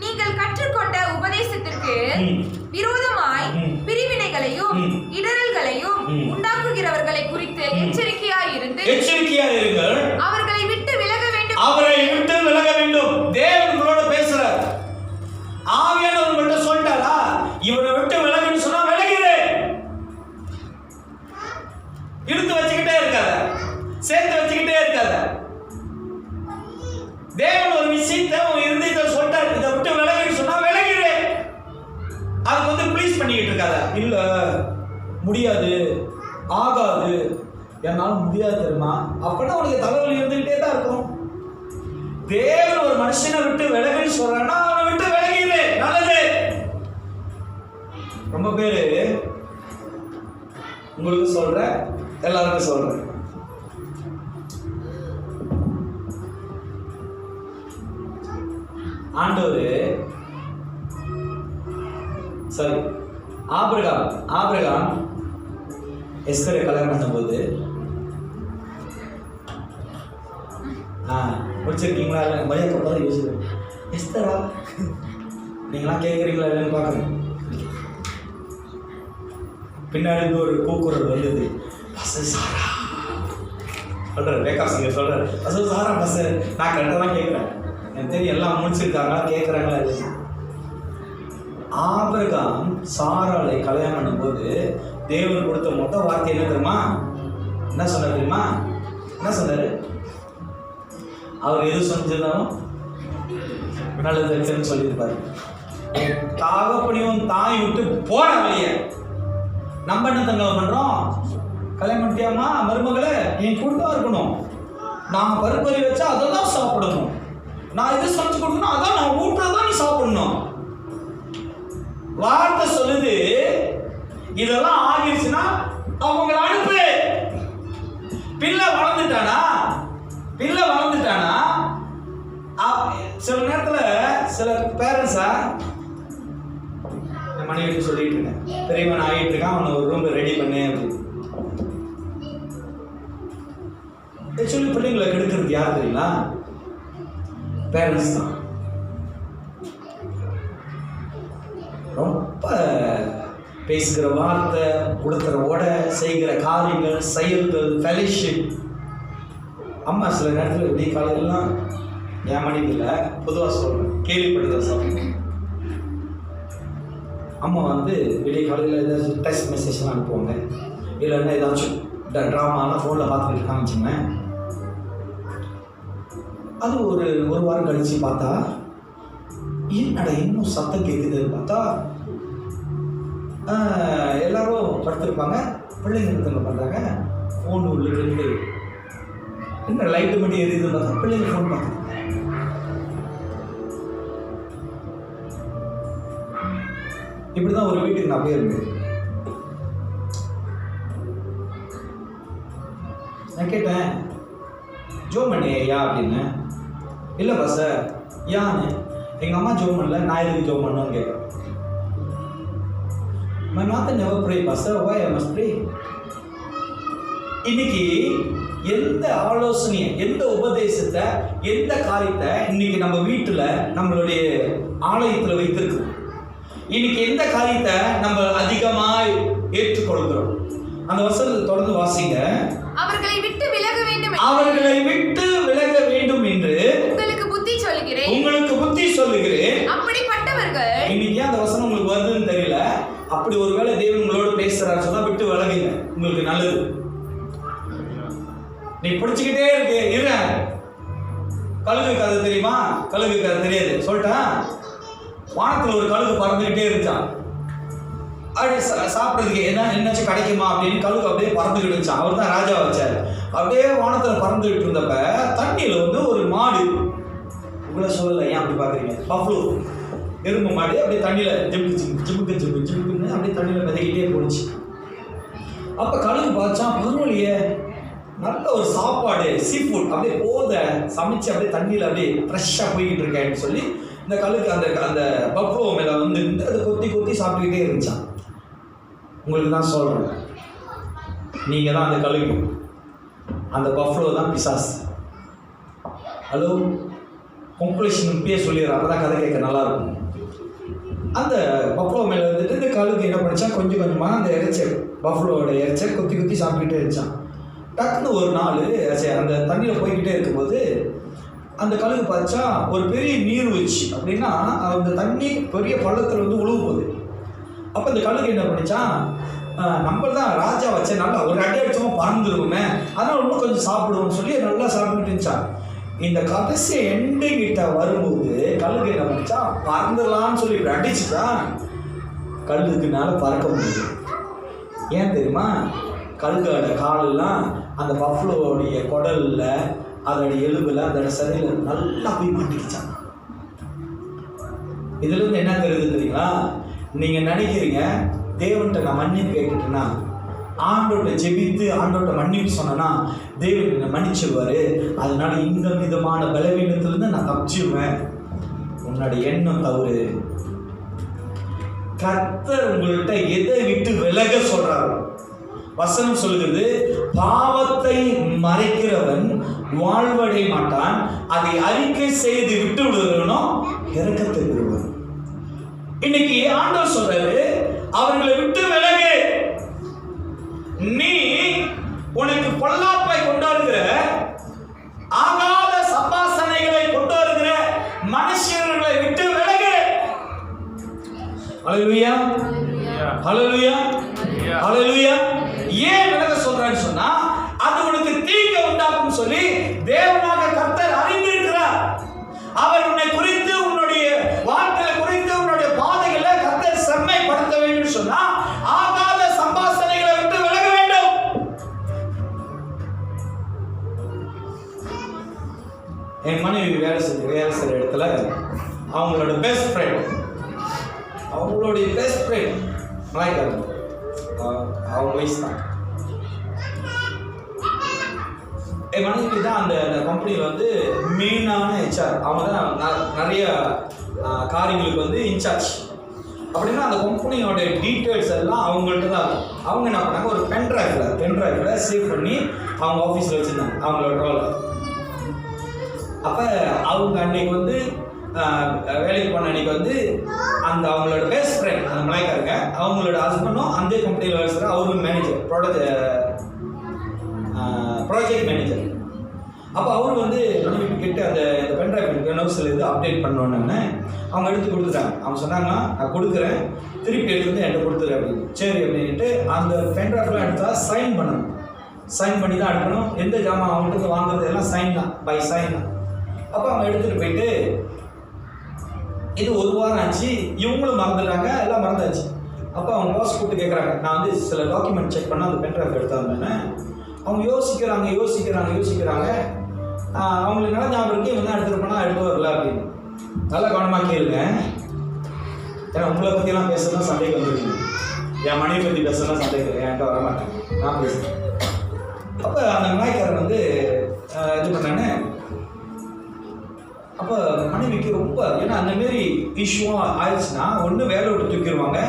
நீங்கள் கற்றுக்கொண்ட உபதேசத்திற்கு விரோதமாய் பிரிவினைகளையும் இடரல்களையும் உண்டாக்குகிறவர்களை குறித்து எச்சரிக்கையாயிருங்கள். அவர்களை விட்டு விலக வேண்டும். அவரை விட்டு விலக வேண்டும். தேவன் உங்களோட பேசுறார். ஆவியானவர் உங்கள்கிட்ட சொல்லிட்டாரா, இவரை விட்டு விலகுன்னு சொன்னா விலகிடு. இழுத்து வச்சுக்கிட்டே இருக்காத, சேர்த்து வச்சுக்கிட்டே இருக்காத. தேவன் ஒரு விஷயத்தை உன் இருதயத்தை சொல்லிட்டாரு, இதை விட்டு விலகுன்னு சொன்னா விலகிடு. அதுக்கு வந்து ப்ளீஸ் பண்ணிக்கிட்டு இருக்காத. இல்ல முடியாது, ஆகாது, என்னால முடியாது தெரியுமா, அப்படின்னா உனக்கு தலைவலி இருந்துகிட்டே தான் இருக்கும். தேவன் ஒரு மனுஷனை விட்டு விலகுன்னு சொல்றான்னா அவனை விட்டு விலகிடு. நல்லது. ரொம்ப பேரு உங்களுக்கு சொல்றேன், எல்லாருக்கும் சொல்றேன், ஆண்டவர் சரி ஆபிரகாம் எஸ்தரை கல்யாணம் பண்ணும்போது முடிச்சிருக்கீங்களா இல்லை பயக்கப்பதான் யோசிக்கிறேன். எஸ்தரா நீங்களாம் கேட்குறீங்களா இல்லைன்னு பார்க்குறேன். பின்னாடி இருந்து ஒரு கூக்குரல் வந்தது, பஸ் சாரா சொல்கிறார், ரேகா சிங்கர் சொல்கிறார், பஸ் சாரா பஸ். நான் கரெக்டாக தான் கேட்குறேன், எனக்கு தெரியும் எல்லாம் முடிச்சிருக்காங்களா கேட்குறாங்களா இல்லை. ஆபிரகாம் சாராளை கல்யாணம் பண்ணும்போது தேவன் கொடுத்த மொத்த வார்த்தை என்ன தெரியுமா? என்ன சொன்னார் தெரியுமா? என்ன சொன்னார்? அவர் எது செஞ்சிருந்தாலும் நல்லது சொல்லியிருப்பாரு. தாகப்படியும் தாய் விட்டு போற வழிய நம்ம என்ன தங்க பண்றோம்? கல்யாணம் பண்ணிட்டியாமா மருமகளை, என் கூட இருக்கணும், நான் பருப்பறி வச்சா அதை தான் சாப்பிடணும், நான் இது சமைச்சு கொடுக்கணும், அதான் நான் ஊட்டுறதான் நீ சாப்பிடணும். வார்த்தை சொல்லுது. இதெல்லாம் ஆகிருச்சுன்னா அவங்களை அனுப்பு. பிள்ளை வளர்ந்துட்டானா சில நேரத்துல சில பேரண்ட்ஸா மனைவி சொல்லிட்டு இருக்கேன், பெரியவன் ஆகிட்டு இருக்கான், அவனை ஒரு ரூம் ரெடி பண்ணு அப்படின்னு சொல்லி பிள்ளைங்களை கெடுக்கிறது யார் தெரியுங்களா? பேரண்ட்ஸ் தான். ரொம்ப பேசுகிற வார்த்தை, கொடுக்குற உடை, செய்கிற காரியங்கள், செயல்கள், ஃபெலோஷிப். அம்மா சில நேரத்தில் விடிய காலையிலாம் என் மனைவி இல்லை, பொதுவாக சொல்கிறேன், கேள்விப்படுகிற சமயம் அம்மா வந்து விடிய காலையில் ஏதாச்சும் டெக்ஸ்ட் மெசேஜ்லாம் அனுப்புவாங்க, இல்லைன்னா ஏதாச்சும் ட்ராமாலாம் ஃபோனில் பார்த்துட்டு இருக்கான்னு வச்சுங்களேன். அது ஒரு வாரம் கழித்து பார்த்தா என்னடா இன்னும் சத்தம் கேட்குதுன்னு பார்த்தா எல்லாரும் படுத்திருப்பாங்க, பிள்ளைங்க என்ன பண்ணுறாங்க, ஃபோன் உள்ள இருந்து என்ன லைட்டு மட்டும் எரியுதுன்னு பார்த்தா பிள்ளைங்க ஃபோன் பார்த்து. இப்படிதான் ஒரு வீட்டுக்கு நான் போயிருந்தேன். நான் கேட்டேன், ஜோம் பண்ணி ஐயா அப்படின்னு. இல்லைப்பா சார், யான்னு எங்கள் அம்மா ஜோம் பண்ணல, நான் எதுக்கு ஜோம் பண்ணணும்னு கேட்குறேன். My mother never pray, Pastor. Why I must pray? இன்னைக்கு எந்த ஆலோசனையை, எந்த உபதேசத்தை, எந்த காரியத்தை இன்னைக்கு நம்ம வீட்டில் நம்மளுடைய ஆலயத்தில் வைத்திருக்கிறோம்? இன்னைக்கு எந்த காரியத்தை நம்ம அதிகமாய் ஏற்றுக்கொள்கிறோம்? அந்த வசனத்தை தொடர்ந்து வாசிங்க. அவர்களை விட்டு விலக வேண்டும் என்று உங்களுக்கு புத்தி சொல்லுகிறேன். அப்படிப்பட்டவர்கள் இன்னைக்கு அந்த வசனம் உங்களுக்கு வருதுன்னு தெரியல. அப்படி ஒருவேளை தேவன் உங்களோட பேசுறாரு சொன்னா விட்டு விலகுங்க, உங்களுக்கு நல்லது. நீ பிடிச்சுக்கிட்டே இரு. கழுகு கதை தெரியுமா? கழுகு கதை தெரியாது, சொல்லிட்டேன். வானத்துல ஒரு கழுகு பறந்துகிட்டே இருந்துச்சான். அப்படி சாப்பிட்றதுக்கு என்னாச்சும் கிடைக்குமா அப்படின்னு கழுகு அப்படியே பறந்துக்கிட்டு இருந்துச்சான். அவர் தான் ராஜா வச்சார். அப்படியே வானத்தில் பறந்துக்கிட்டு இருந்தப்ப தண்ணியில் வந்து ஒரு மாடு, உங்களை சொல்லலை, ஏன் அப்படி பார்க்குறீங்க, பஃப்ளோ எறும்பு மாடு அப்படியே தண்ணியில் ஜிமுக்குன்னு அப்படியே தண்ணியில் மிதக்கிட்டே போணுச்சு. அப்போ கழுகு பார்த்தா பரவாயில்லையே, நல்ல ஒரு சாப்பாடு, சீ ஃபுட் அப்படியே சமைச்சு அப்படியே தண்ணியில் அப்படியே ஃப்ரெஷ்ஷாக போய்கிட்டு இருக்கேன்னு சொல்லி இந்த கழுகு அந்த பஃப்ளோ மேலே வந்து அதை கொத்தி சாப்பிட்டுக்கிட்டே இருந்துச்சான். உங்களுக்கு தான் சொல்கிறேன், நீங்கள் தான் அந்த கழுகு, அந்த பஃப்ளோ தான் பிசாஸ். ஹலோ, கன்க்ளூஷன் இப்பயே சொல்லிடுறேன், அப்போ தான் கதை கேட்க நல்லாயிருக்கும். அந்த பஃப்ளோ மேலே வந்துட்டு இந்த கழுகு என்ன பண்ணிச்சா, கொஞ்சம் கொஞ்சமாக அந்த இறைச்சல், பஃப்ளோவோட இறைச்சல் கொத்தி சாப்பிட்டுக்கிட்டே இருந்துச்சான். டக்குன்னு ஒரு நாள் அந்த தண்ணியில் போய்கிட்டே இருக்கும்போது அந்த கழுகு பார்த்தா ஒரு பெரிய நீர்வீழ்ச்சி, அப்படின்னா அந்த தண்ணி பெரிய பள்ளத்தில் வந்து உழுவு போகுது. அப்போ இந்த கழுகு என்ன பண்ணிச்சா, நம்ம தான் ராஜா வச்ச நல்லா ஒரு அடி அடிச்சோமா பறந்துருக்குமே, அதனால் இன்னும் கொஞ்சம் சாப்பிடுவோம்னு சொல்லி நல்லா சாப்பிட்டுட்டு இருந்துச்சான். இந்த கடைசி எண்டுகிட்ட வரும்போது கழுகு என்ன பண்ணிச்சா, பறந்துடலான்னு சொல்லி இப்படி அடிச்சுட்டா கழுகுனால பறக்க முடியும். ஏன் தெரியுமா, கழுகோட காலெல்லாம் அந்த பஃப்ளோடைய குடலில், அதோடைய எலும்பில், அதோட சதையில் நல்லா போய் மாட்டிக்கிச்சான். இதுலேருந்து என்ன தெரியுது தெரியுங்களா, நீங்கள் நினைக்கிறீங்க தேவன்கிட்ட நான் மன்னிப்பு கேட்டுட்டேன்னா, ஆண்டோட்ட ஜெபித்து ஆண்டோட்ட மன்னிப்பு சொன்னேன்னா தேவன் என்னை மன்னிச்சிருவார், அதனால இந்த விதமான பலவீனத்திலிருந்து நான் தப்பிச்சிருவேன். உன்னோட எண்ணம் தவறு. கர்த்தர் உங்கள்கிட்ட எதை விட்டு விலக சொல்றாரு? வசனம் சொல்லுகிறது, பாவத்தை மறைக்கிறவன் வாழ்வடைய மாட்டான், அதை அறிக்கை செய்து விட்டு விடுகிறவனோ இரக்கத்தை பெறுவான். இன்னைக்கு ஆண்டவர் சொல்றாரு, அவர்களை விட்டு விலகு. நீ உனக்கு பொல்லாப்பை கொண்டாடுகிற, ஆகாத சம்பாசனைகளை கொண்டாடுகிற மனுஷர்களை விட்டு விலகு. ஹல்லேலூயா, ஹல்லேலூயா, ஹல்லேலூயா. ஏன் விலக சொல்றான்னு சொன்னா, அது உனக்கு தீங்கு உண்டாக்கும் சொல்லி தேவனாக கர்த்தர் அறிந்திருக்கிறார். அவர் உன்னை குறித்து, உன்னுடைய வாழ்க்கையை குறித்து, உன்னுடைய பாதைகளை கர்த்தர் செம்மைப்படுத்த வேண்டும் சொன்னா ஆகாத சம்பாசனைகளை விட்டு விலக வேண்டும். என் மனைவி வேலை செய்யற இடத்துல அவங்களுடைய பெஸ்ட் ஃப்ரெண்ட் மலாய்க்காரங்க, அவங்க வயசு தான். என் மனைவி தான் அந்த கம்பெனியில் வந்து மெயினான ஹெச்ஆர். அவங்க தான் நிறைய காரியங்களுக்கு வந்து இன்சார்ஜ். அப்படின்னா அந்த கம்பெனியோட டீட்டெயில்ஸ் எல்லாம் அவங்கள்ட்ட தான் இருக்கும். அவங்க என்ன பண்ணாங்க, ஒரு பென்ட்ரைவில் சேவ் பண்ணி அவங்க ஆஃபீஸில் வச்சுருந்தாங்க, அவங்களோட ரோலை. அப்போ அவங்க அன்னைக்கு வந்து வேலைக்கு போன அன்னைக்கு வந்து அந்த அவங்களோட பெஸ்ட் ஃப்ரெண்ட் அந்த மலாய்க்காரங்க, அவங்களோட ஹஸ்பண்டும் அந்த கம்பெனியில் வேலை செய்கிற, அவரும் மேனேஜர், ப்ராஜெக்ட் மேனேஜர். அப்போ அவர் வந்து மனைவி கிட்ட அந்த பென்ட்ரைவ் நோட்ஸில் இது அப்டேட் பண்ணோன்னே அவங்க எடுத்து கொடுத்துட்டாங்க. அவங்க சொன்னாங்க, நான் கொடுக்குறேன், திருப்பி எடுத்து வந்து என்கிட்ட கொடுத்துரு அப்படின்னு. சரி அப்படின்ட்டு அந்த பென்ட்ரைவ்லாம் எடுத்தால் சைன் பண்ணணும், சைன் பண்ணி தான் எடுக்கணும். எந்த ஜாமான் அவங்கள்ட்ட வாங்குறது எல்லாம் சைன் தான், பை சைன் தான். அப்போ அவங்க எடுத்துகிட்டு போயிட்டு இது ஒரு வாரம் ஆச்சு, இவங்களும் மறந்துட்டாங்க, எல்லாம் மறந்தாச்சு. அப்போ அவங்க பாஸ் கூப்பிட்டு கேட்குறாங்க, நான் வந்து சில டாக்குமெண்ட் செக் பண்ணால் அந்த பென்ட்ரைவ் எடுத்தாங்கன்னு. அவங்க யோசிக்கிறாங்க. அவங்களுக்கு நல்லா ஞாபகம் இருக்கு, இவங்க தான் எடுத்துகிட்டு போனால் எடுத்து வரல அப்படின்னு. நல்லா கவனமாக கேளுங்க, ஏன்னா உங்களை பற்றியெல்லாம் பேசுறதுலாம் சண்டைக்கு வந்துருக்கு. என் மனைவி பற்றி பேசுறதுலாம் சண்டைக்கு என்கிட்ட வர மாட்டேன், நான் பேசுகிறேன். அப்போ அந்த மலாய்க்காரன் வந்து இது பண்ணானே. அப்போ மனைவிக்கு ரொம்ப, ஏன்னா அந்தமாரி இஷ்யூவாக ஆயிடுச்சுன்னா ஒன்று வேலை விட்டு தூக்கிடுவாங்க,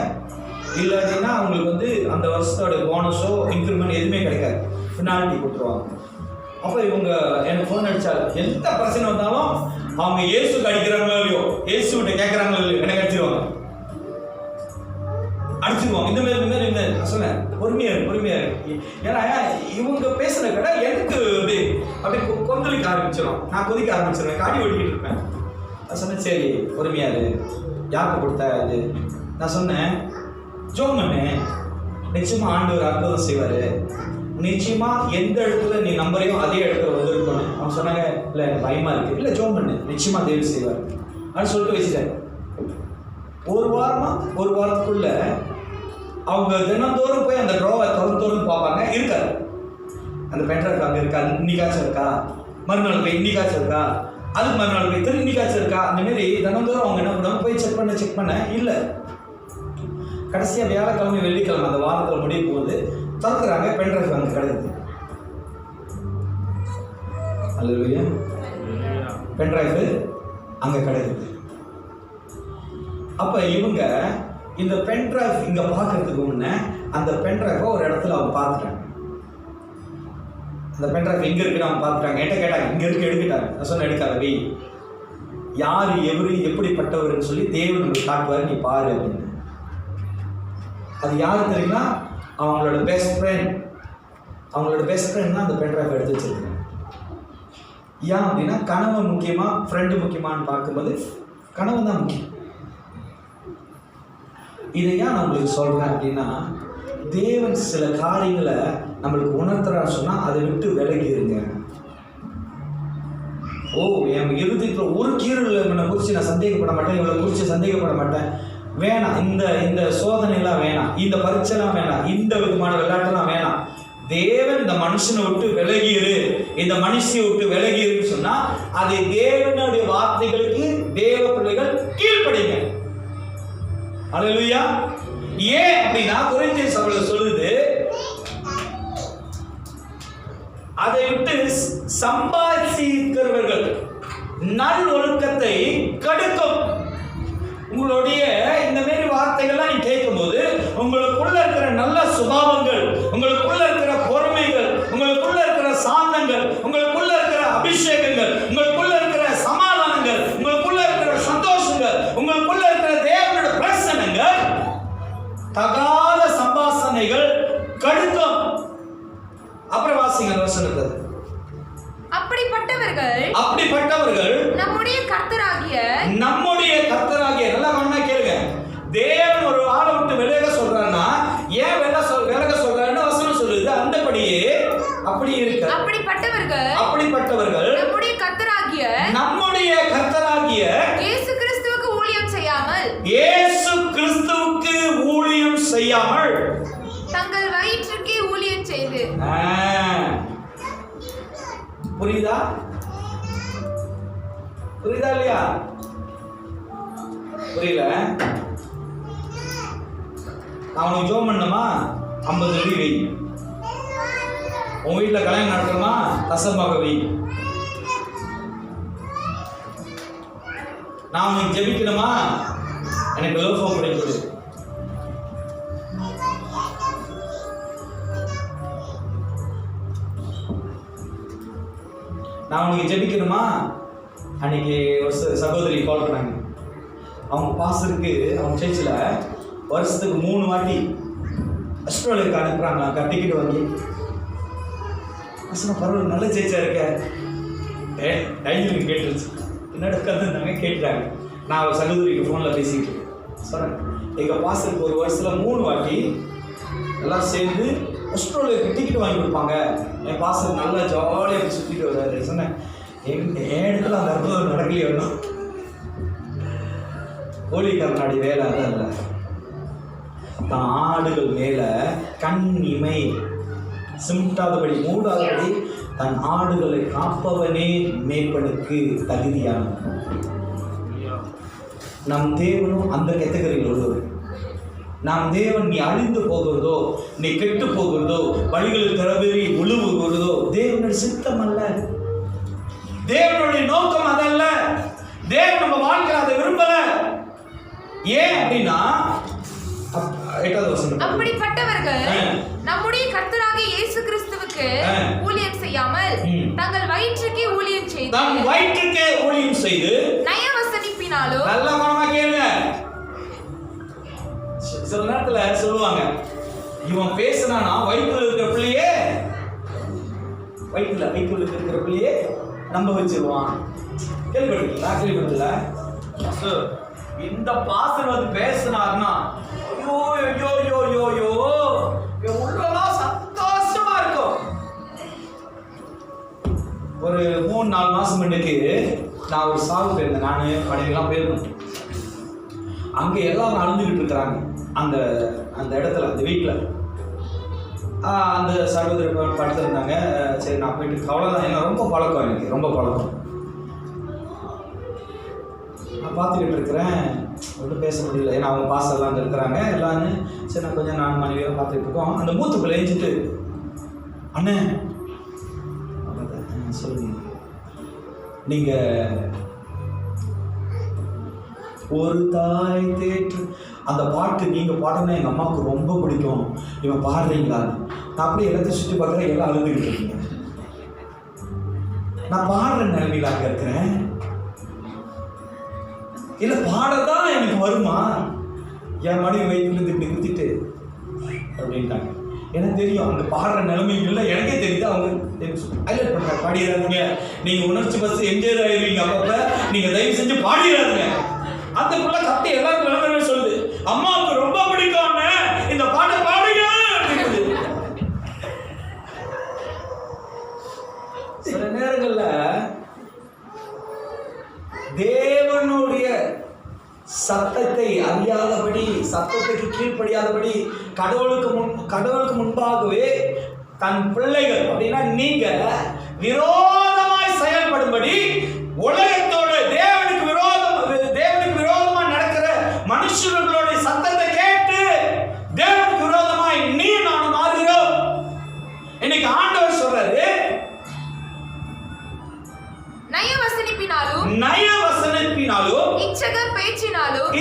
இல்லாட்டின்னா அவங்களுக்கு வந்து அந்த வருஷத்தோட போனஸோ இன்க்ரிமெண்ட் எதுவுமே கிடைக்காது, பெனால்ட்டி கொடுத்துருவாங்க. அப்போ இவங்க எனக்கு ஃபோன் அடித்தாரு, எந்த பிரச்சனை வந்தாலும் அவங்க இயேசுக்கு அடிக்கிறாங்களோ இல்லையோ, இயேசுகிட்ட கேட்குறாங்களோ இல்லையோ, எனக்கு அடிச்சிருவாங்க. இந்த மாதிரி நான் சொன்னேன், பொறுமையாக இருக்கு. ஏன்னா இவங்க பேசுகிற கடை எனக்கு அப்படி கொந்தளிக்க ஆரம்பிச்சிடும், நான் கொதிக்க ஆரம்பிச்சிருவேன், காடி ஓடிக்கிட்டு இருப்பேன். நான் சொன்னேன், சரி பொறுமையாக இரு, யாருக்கு கொடுத்தா இது? நான் சொன்னேன், ஜோம் பண்ணு, நிச்சயமாக ஆண்டவர் அற்புதம் செய்வார், நிச்சயமாக எந்த இடத்துல நீ நம்பரையும் அதே இடத்துல வந்திருக்கணும். அவங்க சொன்னாங்க, இல்லை எனக்கு பயமாக இருக்குது. இல்லை ஜோம் பண்ணு, நிச்சயமாக தேவன் செய்வார் அப்படின்னு சொல்லிட்டு வச்சுட்டேன். ஒரு வாரத்துக்குள்ள அவங்க தினந்தோறும் போய் அந்த ட்ரோவை திறந்து பார்ப்பாங்க, இருக்காது. அந்த பென்ட்ரைவ் அங்கே இருக்கா, இன்னைக்காச்சும் இருக்கா, மறுநாள் போய் இன்னைக்காச்சும் இருக்கா, அதுக்கு மறுநாள் போய் திரும்பி இன்னைக்காச்சும் இருக்கா, அந்த மாதிரி தினந்தோறும் அவங்க என்ன பண்ணுவாங்க, போய் செக் பண்ண இல்லை. கடைசியாக வியாழக்கிழமை வெள்ளிக்கிழமை அந்த வாரத்தில் முடியும் போது திறக்கிறாங்க, பென்ட்ரைவ் அங்கே கிடையாது. அல்லேலூயா. பென்ட்ரைவ் அங்கே கிடையாது. அப்போ இவங்க இந்த பென்ட்ரைவ் இங்கே பார்க்கறதுக்கு முன்னே அந்த பென்ட்ரைவை ஒரு இடத்துல அவங்க பார்த்துட்டாங்க. அந்த பென்ட்ரைவ் எங்கே இருக்குன்னு அவங்க பார்த்துட்டாங்க. என்கிட்ட கேட்டாங்க, இங்கே இருக்கு எடுக்கிட்டாங்க. நான் சொன்ன எடுக்காத வை, யார் எப்படிப்பட்டவர்னு சொல்லி தேவன் உங்களுக்கு காட்டுவார், நீ பாரு அப்படின்னு. அது யாரு தெரியுமா? அவங்களோட பெஸ்ட் ஃப்ரெண்ட். அவங்களோட பெஸ்ட் ஃப்ரெண்ட் தான் அந்த பென்ட்ரைவ் எடுத்து வச்சிருக்காங்க. ஏன் அப்படின்னா கணவன் முக்கியமா ஃப்ரெண்டு முக்கியமானு பார்க்கும்போது கணவன் தான் முக்கியம். இதை ஏன் நான் உங்களுக்கு சொல்கிறேன் அப்படின்னா, தேவன் சில காரியங்களை நம்மளுக்கு உணர்த்துறான்னு சொன்னால் அதை விட்டு விலகிருங்க. என் இறுதியில் ஒரு கீரல் இவனை குறித்து நான் சந்தேகப்பட மாட்டேன், இவனை குறித்து சந்தேகப்பட மாட்டேன், வேணாம், இந்த சோதனைலாம் வேணாம், இந்த பரீட்சைலாம் வேணாம், இந்த விதமான விளையாட்டுலாம் வேணாம். தேவன் இந்த மனுஷனை விட்டு விலகிரு, இந்த மனுஷியை விட்டு விலகிருன்னு சொன்னால் அதை தேவனுடைய வார்த்தைகளுக்கு தேவ பிள்ளைகள் கீழ்ப்படிங்க. அல்லேலூயா. ஏன் அப்படின்னா கொரிந்தியர் சபையில் சொல்லுது, அதை விட்டு சம்பாதிக்கிறவர்கள் நல் ஒழுக்கத்தை கெடுக்கும். உங்களுடைய இந்த மாதிரி வார்த்தைகள்லாம் நீ கேட்கும்போது உங்களுக்குள்ள இருக்கிற நல்ல சுபாவங்கள், உங்களுக்குள்ள இருக்கிற பொறுமைகள், உங்களுக்குள்ள இருக்கிற சாந்தங்கள், உங்களுக்குள்ள இருக்கிற அபிஷேகங்கள், உங்களுக்குள்ள இருக்கிற சமாதானங்கள், உங்களுக்குள்ள இருக்கிற சந்தோஷங்கள், உங்களுக்குள்ள இருக்கிற தேவனுடைய பிரசன்னங்கள், தகாத சம்பாஷணைகள் கடுக்கும். அப்புறம் வாசிங்க வசனத்தை. அப்படிப்பட்டவர்கள் நம்முடைய கர்த்தராகிய நல்லா கவனமா கேளுங்க. தேவன் ஒரு ஆளை விட்டு விலக சொல்றான்னா ஏன் விலக சொல்றான்னு வசனம் சொல்லுது. அந்தபடியே அப்படி இருக்கு. அப்படிப்பட்டவர்கள் நம்முடைய கர்த்தராகிய இயேசு கிறிஸ்துவுக்கு ஊழியம் செய்யாமல் தங்கள் வயிற்றுக்கே ஊழியம் செய்து. புரியுதா இல்லையா? புரியல? நான் உனக்கு ஜோம் பண்ணணுமா? 50 வெள்ளி வை. உன் வீட்டில் கல்யாணம் நடக்கணுமா? தசமாக வை. நான் உனக்கு ஜெபிக்கணுமா? எனக்கு லோகம் கிடைக்குது. நான் உனக்கு ஜெபிக்கணுமா? அன்னைக்கு ஒரு சகோதரி கால் பண்ணாங்க. அவங்க பாஸ்டருக்கு அவங்க சர்ச்சில் வருஷத்துக்கு 3 வாட்டி ஆஸ்திரேலியாவுக்கு அனுப்புகிறாங்க டிக்கெட் வாங்கி. சொன்ன பரவாயில்ல, நல்ல சர்ச்சா இருக்க. டைமிங் கேட்டுருச்சு, என்னோட கற்றுருந்தாங்க கேட்டுட்டாங்க. நான் ஒரு சகோதரிக்கு ஃபோனில் பேசிக்கிட்டு சொன்னேன், எங்கள் பாஸ்டருக்கு ஒரு வருஷத்தில் 3 வாட்டி எல்லாம் சேர்ந்து ஆஸ்திரேலியாவுக்கு டிக்கெட் வாங்கி கொடுப்பாங்க. என் பாஸ்டர் நல்லா ஜாலியாக சுற்றிட்டு வர்றாரு. சொன்னேன், என் இடத்துல அந்த அற்புதம் நடக்கலையே ஒன்றும். கோழி கர்நாடி வேலை அதான் இல்லை. தான் ஆடுகள் மேலே கண் இமை சிமிட்டாதபடி மூடாதபடி தன் ஆடுகளை காப்பவனே மேய்ப்பனுக்கு தகுதியானவன். நம் தேவனும் அந்த கேட்டகரியில் உள்ளவர். நாம் தேவன் நீ அழிந்து போகிறதோ, நீ கெட்டு போகிறதோ, வழிகளில் திறவேறி உழுவுகிறதோ தேவனுடைய சித்தம் அல்ல, தேவனுடைய நோக்கம் அதல்ல. தேவன் நம்ம வாழ்க்கையில் அதை விரும்பல. ஏன் அப்படின்னா 8வது வசனம், அப்படிப்பட்டவர்கள் நம்முடைய கர்த்தராகிய இயேசு கிறிஸ்துவுக்கு ஊழியம் செய்யாமல் தங்கள் வயிற்றுக்கே ஊழியம் செய்து நயவசனிப்பினாலோ. நல்ல கவனமா கேளுங்க. சில நேரத்துல சொல்லுவாங்க, இவன் பேசினானா வயிற்றுல இருக்கிற பிள்ளையே நம்ப வச்சிருவான். கேள்விப்பட்டீங்களா? இந்த பாஸ்டர் வந்து பேசினார்னா ஐயோ உள்ளலாம் சந்தோஷமா இருக்கும். ஒரு 3-4 மாசம் முன்னுக்கு நான் ஒரு சாவு போயிருந்தேன். நான் படையெல்லாம் போயிருந்தேன். அங்கே எல்லாரும் அழுந்துகிட்டு இருக்கிறாங்க. அந்த அந்த இடத்துல, அந்த வீட்டில். அந்த சகோதரி படுத்திருந்தாங்க. சரி நான் போயிட்டு, அவ்வளோதான். என்ன ரொம்ப பழக்கம், எனக்கு ரொம்ப பழக்கம். நான் பார்த்துக்கிட்டு இருக்கிறேன், ஒன்றும் பேச முடியல. ஏன்னா அவங்க பாசெல்லாம் அங்கே இருக்கிறாங்க எல்லாரும். சரி நான் கொஞ்சம் நான் மனைவியாக பார்த்துக்கிட்டு இருக்கோம். அந்த மூத்துக்குள்ளே எழுஞ்சிட்டு, அண்ணே சொல்லுங்க, நீங்கள் ஒரு தாய் தேற்று அந்த பாட்டு நீங்கள் பாடுனா எங்கள் அம்மாவுக்கு ரொம்ப பிடிக்கும், இவன் பாடுறீங்களா? நான் அப்படியே எல்லாத்தையும் சுற்றி பார்க்குறேன், எல்லாம் அழுதுகிட்டு இருக்கீங்க. நான் பாடுற நிலைமையில் அங்கே இருக்கிறேன். இல்லை பாடதான் எனக்கு வருமா? என் மனைவி வயிற்றுலேருந்து இப்படி குத்திட்டு அப்படின்ட்டாங்க. எனக்கு தெரியும் அங்கே பாடுற நிலைமை இல்லை, எனக்கே தெரியுது. அவங்க ஹைலைட் பண்ணுறாங்க, பாடிடாதீங்க, நீங்கள் உணர்ச்சி பஸ் என்ஜாய் ஆகிடுவீங்க, அப்பப்போ நீங்கள் தயவு செஞ்சு பாடிடாதுங்க. அந்த பிள்ளை கட்டி எல்லாரும் விளம்பரமே சொல்லுது, அம்மாவுக்கு ரொம்ப பிடிக்கும் இந்த பாட்டை பாடுங்க அப்படின்னு. சில நேரங்களில் தேவனுடைய சத்தத்தை அறியாதபடி, சத்தத்துக்கு கீழ்ப்படியாதபடி, கடவுளுக்கு முன்பாகவே தன் பிள்ளைகள் அப்படின்னா நீங்க விரோதமாய் செயல்படும்படி உலகத்தோட தேவனுக்கு விரோதமா நடக்கிற மனுஷர்களுடைய சத்தத்தை கேட்டு தேவனுக்கு விரோதமாய் நீ நானும் மாறுகிறோம். இன்னைக்கு ஆண்டவர் சொல்றாரு, நயவசனிப்பினாலும் இச்சக பேச்சினாலும்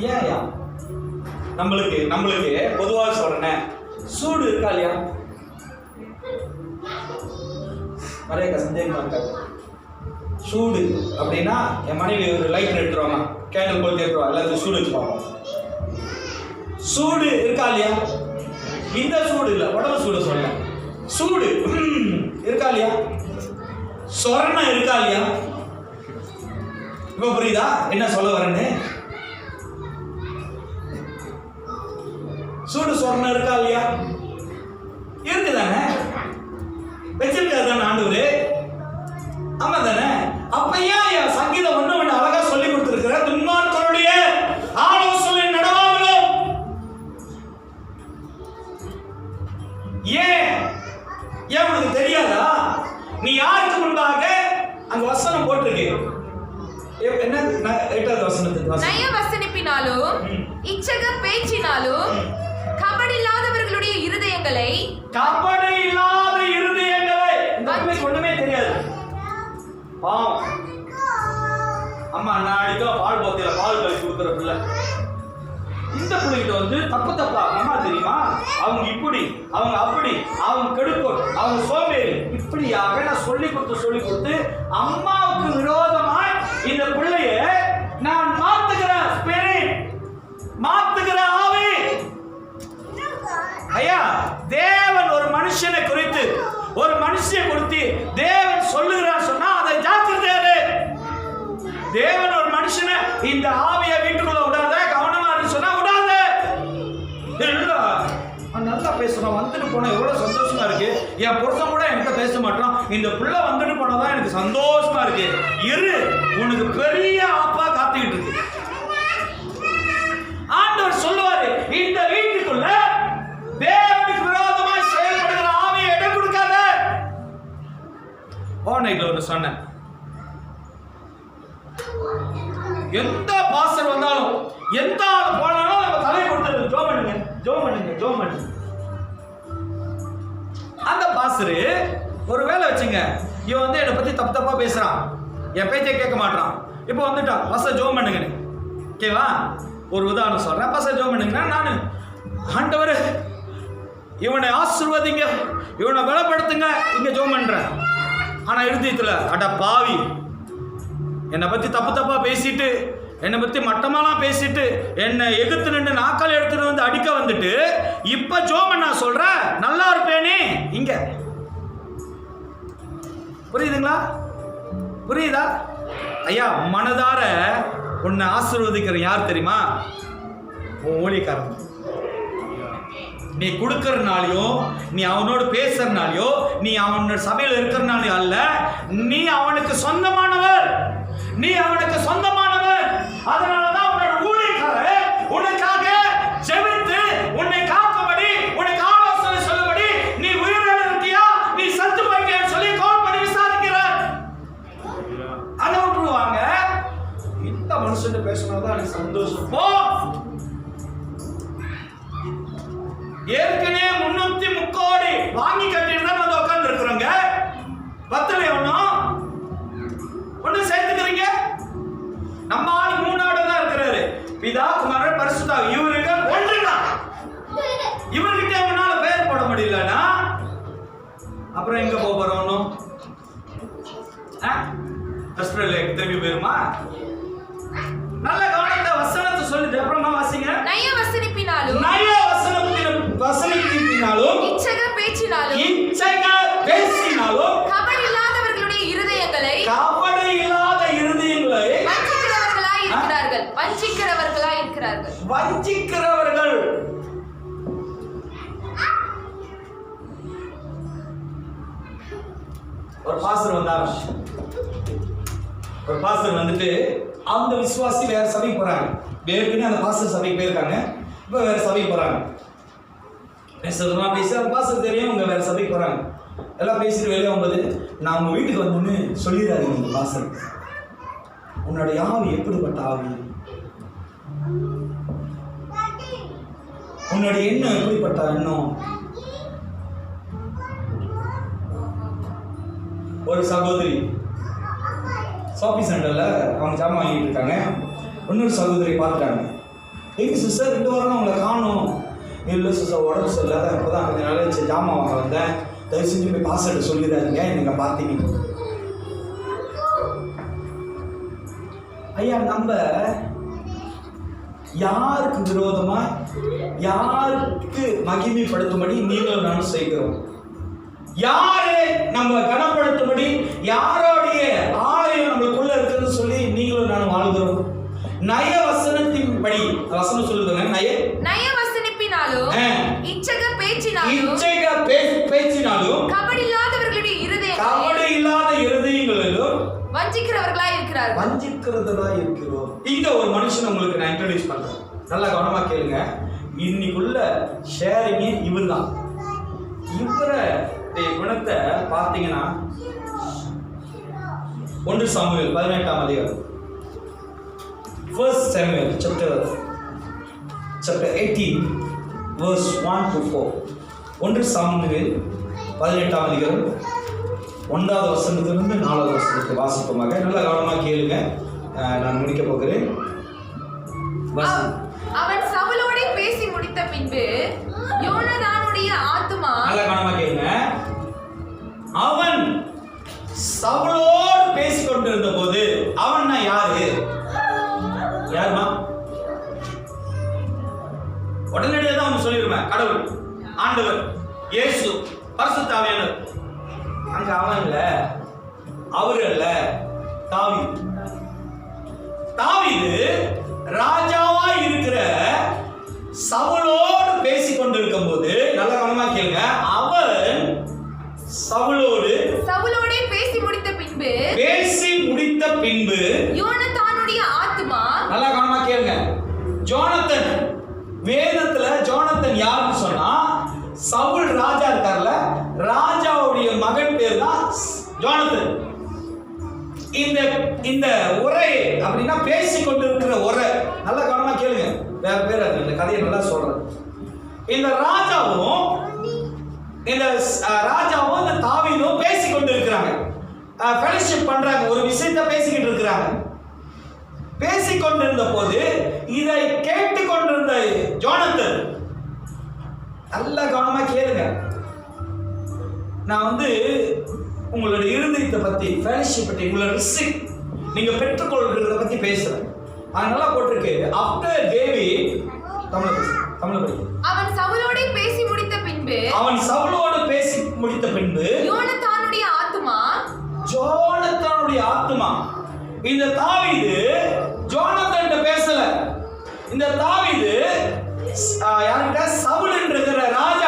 ஏன் நம்மளுக்கு பொதுவாக சொல்றேன், சூடு இருக்கா இல்லையா? நிறைய சந்தேகமா இருக்காது. சூடு அப்படின்னா என் மனைவி ஒரு லைட் எடுத்துருவாங்க, கேண்டில் போட்டு எடுத்துருவாங்க, எல்லாத்தையும் சூடு வச்சு பார்ப்போம். சூடு இருக்கா இல்லையா? இந்த சூடு இல்லை, உடம்பு சூடு சொல்ல, சூடு இருக்கா இல்லையா? சொரணம் இருக்கா இல்லையா? இப்ப புரியுதா என்ன சொல்ல வரேன்னு? சூடு சொரணம் இருக்கா இல்லையா? இருக்குதானே? வச்சிருக்காரு தானே ஆண்டவரு? ஆமா தானே? அப்ப ஏன் சங்கீதம் ஒண்ணு அழகா சொல்லி கொடுத்திருக்கிற, துன்மார்க்கருடைய ஆலோசனை நடவாமலும். ஏன் உனக்கு தெரியாதா? நீ யாருக்கு முன்பாக அங்க வசனம் போட்டிருக்கு, என்ன 8வது வசனத்துக்கு நயவசனிப்பினாலும் இச்சக பேச்சினாலும் கபடி இல்லாதவர்களுடைய இருதயங்களை ஒண்ணுமே தெரியாது. அம்மா நான் அடிக்கும் பால் போத்தில பால் கழிச்சு கொடுக்குற பிள்ளை, இந்த பிள்ளைகிட்ட வந்து தப்பா அம்மா தெரியுமா, அவங்க இப்படி, அவங்க அப்படி, அவங்க கெடுக்கும், அவங்க சோம்பேறி, இப்படியாக நான் சொல்லி கொடுத்து அம்மாவுக்கு விரோதமாய் இந்த பிள்ளைய நான் மாத்துகிற ஆவி. ஐயா, தேவன் ஒரு மனுஷனை குறித்து தேவன் சொல்லுகிறார் சொன்னா அதை ஜாக்கிரதையாரு. தேவன் ஒரு மனுஷனை இந்த ஆவியை வீட்டுக்குள்ள விடாத, கவனமா இருந்து சொன்னா விடாத. நல்லா பேசுறோம், வந்துட்டு போனா எவ்வளவு சந்தோஷமா இருக்கு. என் புருஷன் கூட என்கிட்ட பேச மாட்டான், இந்த பிள்ளை வந்துட்டு போனாதான் எனக்கு சந்தோஷமா இருக்கு. இரு, உனக்கு பெரிய ஆப்பா காத்துக்கிட்டு இருக்கு. ஆண்டவர் சொல்லுவாரு, இந்த வீட்டுக்குள்ள தேவனுக்கு விரோதமாய் செயல்படுகிற ஆவியை இடம் கொடுக்காத. ஓனைல ஒரு சொன்னேன், எந்த பாஸ்டர் வந்தாலும் எந்த ஆள் போனாலும் நம்ம தலையை கொடுத்து ஜோம் பண்ணுங்க. அந்த பாஸ்டர் ஒரு வேலை வச்சுங்க, இவன் வந்து என்னை பத்தி தப்பா பேசுறான், என் பேச்சை கேட்க மாட்டான், இப்போ வந்துட்டான் பாஸ்டர் ஜோம் பண்ணுங்கன்னு. ஓகேவா? ஒரு உதாரணம் சொல்றேன், பாஸ்டர் ஜோம் பண்ணுங்கன்னா நான், ஆண்டவரே இவனை ஆசீர்வதிங்க, இவனை பலப்படுத்துங்க, இங்க ஜோம் பண்றேன். ஆனா இருதயத்துல, அட பாவி, என்னை பத்தி தப்பா பேசிட்டு, என்னை பத்தி மட்டமாலாம் பேசிட்டு, என்னை எதிர்த்து நின்று நாக்கால் எடுத்துட்டு வந்து அடிக்க வந்துட்டு, இப்ப ஜோம் பண்ண சொல்ற நல்லா இருப்பேனே. இங்க புரியுதுங்களா? புரியுதா? ஐயா, மனதார உன்னை ஆசீர்வதிக்கிற யார் தெரியுமா? உன் ஊழியக்காரன். நீ கொடுக்கறனாலையோ, நீ அவனோடு பேசுறனாலையோ, நீ அவனோட சபையில் இருக்கிறனாலையோ அல்ல, நீ அவனுக்கு சொந்தமானவர். நீ அவனுக்கு சொந்தமானவர். அதனாலதான் உன்னோட ஊழியக்காரர் உனக்காக ஜெபித்து உன்னை காக்கும்படி, உனக்கு ஆலோசனை சொல்லும்படி, நீ உயிரோடு இருக்கியா, நீ சத்து போயிட்டியான்னு சொல்லி கால் பண்ணி விசாரிக்கிறார். அதை விட்டுருவாங்க. இந்த மனுஷன் பேசினாதான் எனக்கு சந்தோஷம். போ, ஏற்கனவே 330 கோடி வாங்கி கட்டிட்டு தான் வந்து உட்கார்ந்து இருக்கிறோங்க. பத்தல ஒண்ணு சேர்த்துக்கிறீங்க. நம்ம ஆள் 3 ஆடு தான் இருக்கிறாரு. பிதா, குமாரன், பரிசுத்த ஆவி. இவருக்கு ஒன்றுதான். இவர்கிட்ட அவனால பேர் போட முடியலன்னா அப்புறம் எங்க போறோம்? ஆஸ்திரேலியாக்கு திரும்பி போயிருமா? நல்ல கவனத்தை வசனத்தை சொல்லுது. அப்புறமா வாசிங்க. நய வசனிப்பினாலும் இச்சக பேச்சினாலும் கபடு இல்லாதவர்களுடைய இருதயங்களை வஞ்சிக்கிறவர்களாய் இருக்கிறார்கள். ஒரு பாஸ்டர் வந்துட்டு அந்த விசுவாசி வேற சபைக்கு போறாங்க. ஏற்கனவே அந்த பாஸ்டர் சபைக்கு போயிருக்காங்க, இப்ப வேற சபைக்கு போறாங்க. பேசி அந்த பாஸ்டர் தெரியும் அவங்க வேற சபைக்கு போறாங்க. எல்லாம் பேசிட்டு வெளியே வரும்போது, நான் உங்க வீட்டுக்கு வந்தோன்னு சொல்லிடுறாங்க பாஸ்டர், உன்னோட ஆவி எப்படிப்பட்ட ஆவி, உன்னோட எண்ணம் எப்படிப்பட்ட எண்ணம். ஒரு சகோதரி ஷாப்பிங் சென்டர்ல அவங்க ஜாமான் வாங்கிட்டு இருக்காங்க. இன்னொரு சகோதரி பார்த்துட்டாங்க. எங்க சிஸ்டர் 2 வாரம் உங்களை காணும். இல்லை சிஸ்டர், உடம்பு சரியில்லாத இப்போதான் கொஞ்சம் நாள் வச்சு ஜாமான் வாங்க வந்தேன், தயவு செஞ்சு போய் பாஸ்டர்ட்ட சொல்லிடுறாங்க நீங்க பார்த்தீங்க. ஐயா, நம்ம யாருக்கு விரோதமா, யாருக்கு மகிமைப்படுத்தும்படி நீங்களும் நானும் செய்கிறோம்? யாரு நம்ம கனப்படுத்தும்படி, யாரோடைய ஆலயம் நம்மளுக்குள்ள இருக்குன்னு சொல்லி நீங்களும் நானும் வாழ்கிறோம்? நய வசனத்தின்படி வசனம் சொல்லுங்க. நய வசனிப்பினாலும் இச்சக பேச்சினாலும் கபடு இல்லாதவர்களுடைய இருதயங்களிலும் வஞ்சிக்கிறவர்களாய் இருக்கிறோம். இங்க ஒரு மனுஷன் உங்களுக்கு நான் இன்ட்ரோடியூஸ் பண்றேன். நல்லா கவனமா கேளுங்க. இன்னைக்குள்ள ஷேரிங் இவர்தான். இவரை குணத்தை பார்த்தீங்கன்னா 1 சாமுவேல் 18ஆம் அதிகாரம், 1 Samuel chapter 18 verse 1 to 4. 1 Samuel 18ஆம் அதிகாரம் 1வது வசனத்திலிருந்து 4வது வசனத்துக்கு வாசிப்போமாக. நல்லா கவனமாக கேளுங்க, நான் முடிக்க போகிறேன். அவன் சவுலோடு பேசி முடித்த பின்பு யோனதானுடைய ஆத்துமா, நல்லா கவனமாக கேளுங்க, அவன் சவுலோடு பேசிக் கொண்டிருந்த போது, அவன்னா யாருமா? உடனடியாக தான் அவன் சொல்லிடுவேன், கடவுள், ஆண்டவர், இயேசு, பரிசுத்த ஆவியானவர். அங்க அவன் இல்ல, அவரு அல்ல, தாவீது ராஜாவா இருக்கிற சவுலோடு பேசிக் கொண்டிருக்கும் போது, நல்ல கவனமா கேளுங்க, அவன் சவுலோடு பேசி முடித்த பின்பு யோனத்தானுடைய ஆத்துமா, நல்லா கவனமா கேளுங்க, ஜோனத்தன், வேதத்துல ஜோனத்தன் யாருன்னு சொன்னா சவுல் ராஜா இருக்கார்ல, ராஜாவுடைய மகன் பேர் தான் ஜோனத்தன். இந்த உரை அப்படின்னா பேசி கொண்டிருக்கிற உரை. நல்லா கவனமா கேளுங்க, வேற பேர் அது, இந்த கதையை நல்லா சொல்றேன். இந்த ராஜாவும் இந்த தாவீதும் பேசி கொண்டு இருக்கிறாங்க, ஃபெலோஷிப் பண்றாங்க, ஒரு விஷயத்தை பேசிக்கிட்டு இருக்கிறாங்க. பேசிக்கொண்டிருந்த போது இதை கேட்டுக்கொண்டிருந்த ஜோனத்தன், நல்லா கவனமா கேளுங்க, நான் உங்களோட இருதயத்தை பத்தி, ஃபெலோஷிப் பத்தி, உங்களோட ரிசிக் நீங்க பெற்றுக்கொள்கிறத பத்தி பேசுறேன். அதனால போட்டிருக்கு, ஆஃப்டர் டேவிட், தமிழ் படி, அவன் சவுலோடு பேசி முடித்த பின்பு யோனத்தானுடைய ஆத்துமா, இந்த தாவீது ஜோனத்தன் பேசல, இந்த தாவீது யார்கிட்ட, சவுல் என்கிற ராஜா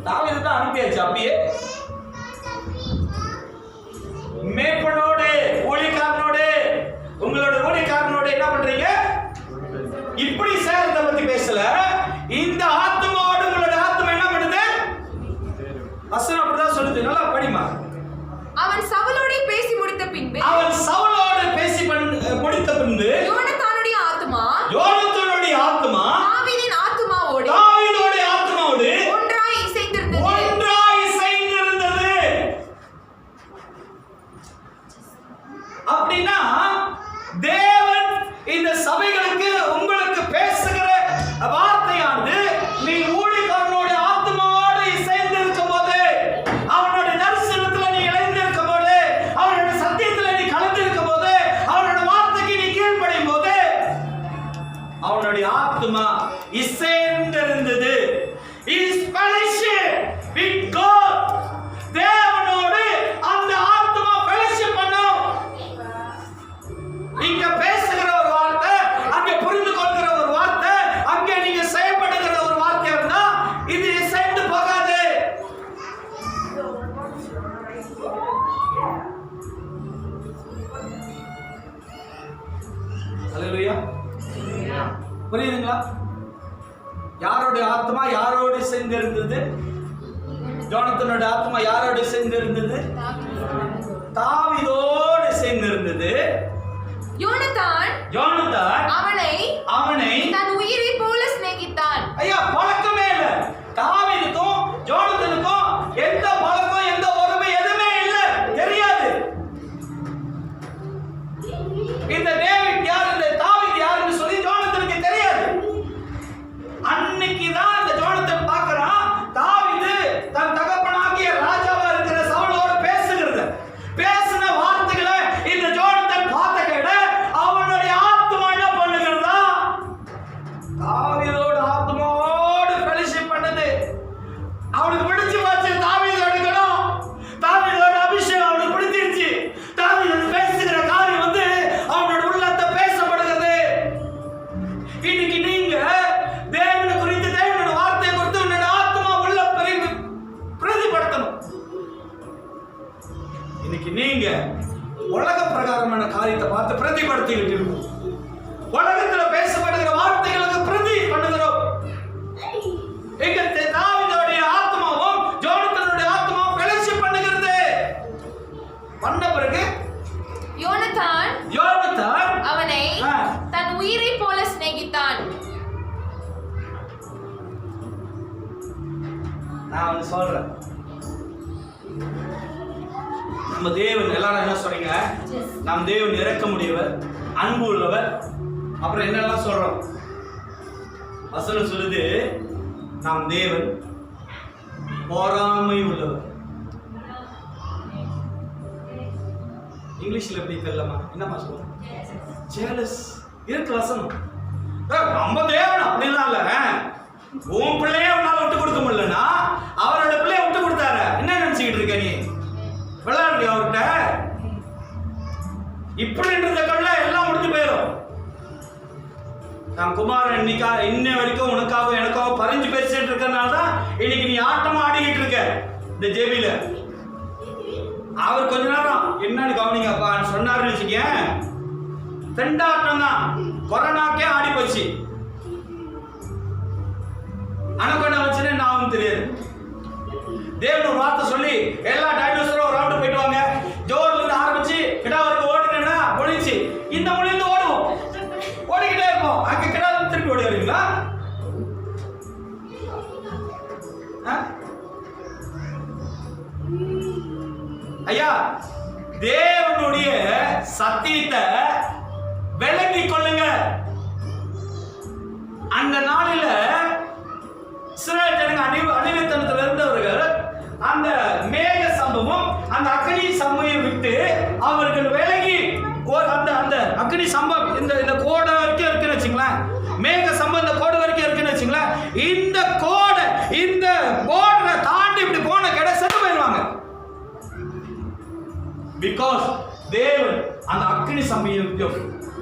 தாவீது தான் அனுப்பியாச்சு. அப்பயே மேய்ப்பனோடு ஊழியக்காரனோடு உங்களோட ஊழியக்காரனோடு என்ன பண்றீங்க? இப்படி சேர்றத பத்தி பேசல. இந்த ஆத்மாவோடு உங்களோட ஆத்மா என்ன பண்ணுது? வசனம் அப்படிதான் சொல்லுது. நல்லா படிமா. அவன் சவுலோடு பேசி முடித்த பின்பு யோனத்தானுடைய ஆத்துமா தாவீதின் ஆத்துமாவோடு ஒன்றாய் இசைந்திருந்தது. அப்படின்னா தேவன் இந்த சபைகளுக்கு உங்களுக்கு பேசுகிற வார்த்தையானது நீ ஊழியக்காரனோட ஆத்மாவோடு இசைந்து இருக்கும் போது, அவனோட தரிசனத்துல நீ இணைந்து இருக்கும் போது, அவனோட சத்தியத்துல நீ கலந்து இருக்கும் போது, அவனோட வார்த்தைக்கு நீ கீழ்ப்படியும் போது அவனுடைய ஆத்மா இசைந்திருந்தது. His fellowship with God. தேவனோடு அந்த ஆத்மா fellowship பண்ணும். இங்க பேசுகிற ஒரு வார்த்தை, அங்க புரிந்து கொள்கிற ஒரு வார்த்தை, அங்க நீங்க செயல்படுகிற ஒரு வார்த்தை இருந்தா இது சேர்ந்து போகாது. ஹalleluya. புரியுதுங்களா? யாரோட ஆத்மா யாரோடு சேர்ந்திருந்தது? யோனத்தானோட ஆத்மா யாரோடு சேர்ந்திருந்தது? தாவீதோடு சேர்ந்திருந்தது. யோனத்தான் அவனை தன் உயிரை போல சிநேகித்தான். ஐயா, பழக்கமே இல்ல. தாவீதுக்கும் யோனத்தானுக்கும் எந்த பழக்கம், எந்த உறவு எதுவுமே இல்ல, தெரியாது. இந்த டேவிட் யார், இந்த தாவீது யாருன்னு சொல்லி யோனத்தானுக்கு தெரியாது. அன்னைக்கு தான் இந்த யோனத்தான் பார்க்கறான், தாவீது தன் தகப்பனாகிய ராஜாவா இருக்கிற சவுலோடு பேசின வார்த்தைகளை இந்த யோனத்தான் பார்த்த கேட அவனுடைய ஆத்மா என்ன பண்ணுகிறதா? தாவீதோட ஆத்மாவோடு ஃபெலோஷிப் பண்ணது. அவனுக்கு பிடிச்சு போச்சு. தாவீதோட குணம், தாவீதோட அபிஷேகம் அவனுக்கு பிடிச்சிருச்சு. தாவீது பேசுகிற காரியம் வந்து அவனோட உள்ளத்தை பேசப்படுகிறது. இன்னைக்கு நீங்க தேவனை குறித்து, தேவனோட வார்த்தையை குறித்து உன்னோட ஆத்மா உள்ள பிரதிபடுத்தணும். இன்னைக்கு நீங்க உலக பிரகாரமான காரியத்தை பார்த்து பிரதிபடுத்திக்கிட்டு இருக்கோம். உலகத்துல பேசப்படுகிற வார்த்தைகளுக்கு பிரதி பண்ணுகிறோம். எங்க தாவீதுடைய ஆத்மாவும் யோனத்தானுடைய ஆத்மாவும் ஃபெலோஷிப் பண்ணுகிறது. பண்ண பிறகு யோனத்தான் அவனை தன் உயிரை போல சிநேகித்தான். நான் வந்து சொல்றேன், நம்ம தேவன் எல்லாரும் என்ன சொல்றீங்க? நம் தேவன் இரக்கமுடையவர், அன்பு உள்ளவர். அப்புறம் என்னெல்லாம் சொல்றோம்? வசனம் சொல்லுது, நம் தேவன் பொறாமை உள்ளவர். இங்கிலீஷ்ல எப்படி தெரியலமா? என்னமா சொல்றோம்? ஜெலஸ் இருக்கு வசனம். நம்ம தேவன் அப்படிலாம் இல்ல. உன் பிள்ளைய உன்னால விட்டு கொடுக்க முடியலன்னா அவரோட பிள்ளைய விட்டு கொடுத்தாரு. என்ன நினைச்சுக்கிட்டு இருக்க நீ? விளையாடுறியா அவர்கிட்ட? இப்படின்றத கல்ல எல்லாம் முடிஞ்சு போயிடும். நான் குமாரன் இன்ன வரைக்கும் உனக்காக எனக்காக பறிஞ்சு பேசிட்டு இருக்கனால தான் இன்னைக்கு நீ ஆட்டமா ஆடிக்கிட்டு இருக்க இந்த ஜேபியில. அவர் கொஞ்ச நேரம் என்னன்னு கவனிங்கப்பா சொன்னாருன்னு வச்சுக்க, தெண்டாட்டம் தான். கொரோனாக்கே ஆடி போச்சு. அனகொண்டா வச்சுன்னு நான் தெரியாது. தேவன் ஒரு வார்த்தை சொல்லி எல்லா டைனோசரும் ஒரு ரவுண்ட் போயிட்டு வாங்க, ஜோர்ல இருந்து ஆரம்பிச்சு கிடா வரைக்கும் ஓடுனா முடிச்சு இந்த மொழியில ஓடுவோம், ஓடிக்கிட்டே இருப்போம். அங்க கிடா திருப்பி ஓடி வருவீங்களா? ஐயா, தேவனுடைய சத்தியத்தை விளங்கி கொள்ளுங்க. அந்த நாளில இஸ்ரவேல் ஜனங்க அடிமைத்தனத்தில் இருந்தவர்கள் அந்த மேக சம்பவம், அந்த அக்னி சம்பவம் விட்டு அவர்கள் விலகி அந்த அந்த அக்னி சம்பவம் இந்த கோடை வரைக்கும் இருக்குன்னு வச்சுங்களேன், மேக சம்பவம் இந்த கோடை வரைக்கும் இருக்குன்னு வச்சுங்களேன், இந்த கோடை இந்த போர்டரை தாண்டி இப்படி போன கடை செத்து போயிடுவாங்க. பிகாஸ் தேவன் அந்த அக்னி சம்பவத்தையும்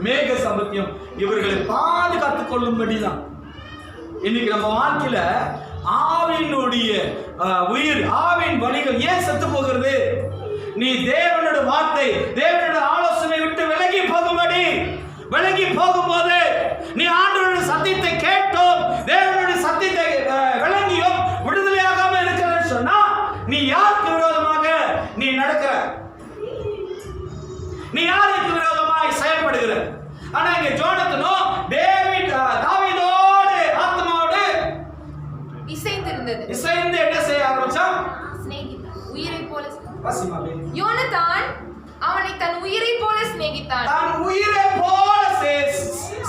மேக சம்பவத்தையும் இவர்களை பாதுகாத்துக் கொள்ளும்படிதான். இன்னைக்கு நம்ம வாழ்க்கையில ஆவியினுடைய உயிர், ஆவியின் வழிகள் ஏன் செத்து போகிறது? நீ தேவனோட வார்த்தை, தேவனோட ஆலோசனை விட்டு விலகி போகும்போது, நீ ஆண்டவருடைய சத்தியத்தை கேட்டோம், தேவனுடைய சத்தியத்தை விளங்கியும் விடுதலையாகாம இருக்கிறன்னு சொன்னா, நீ யாருக்கு விரோதமாக நீ நடக்கிற? நீ யாருக்கு விரோதமாய் செயல்படுகிற? ஆனா இங்க ஜோனத்தனோ தாவீதோடு ஆத்மாவோடு இசைந்து என்ன செய்ய ஆரம்பிச்சான்? உயிரை போல. வாசிமாவே. யோனத்தான் அவனை தன் உயிரை போல சிநேகித்தான்.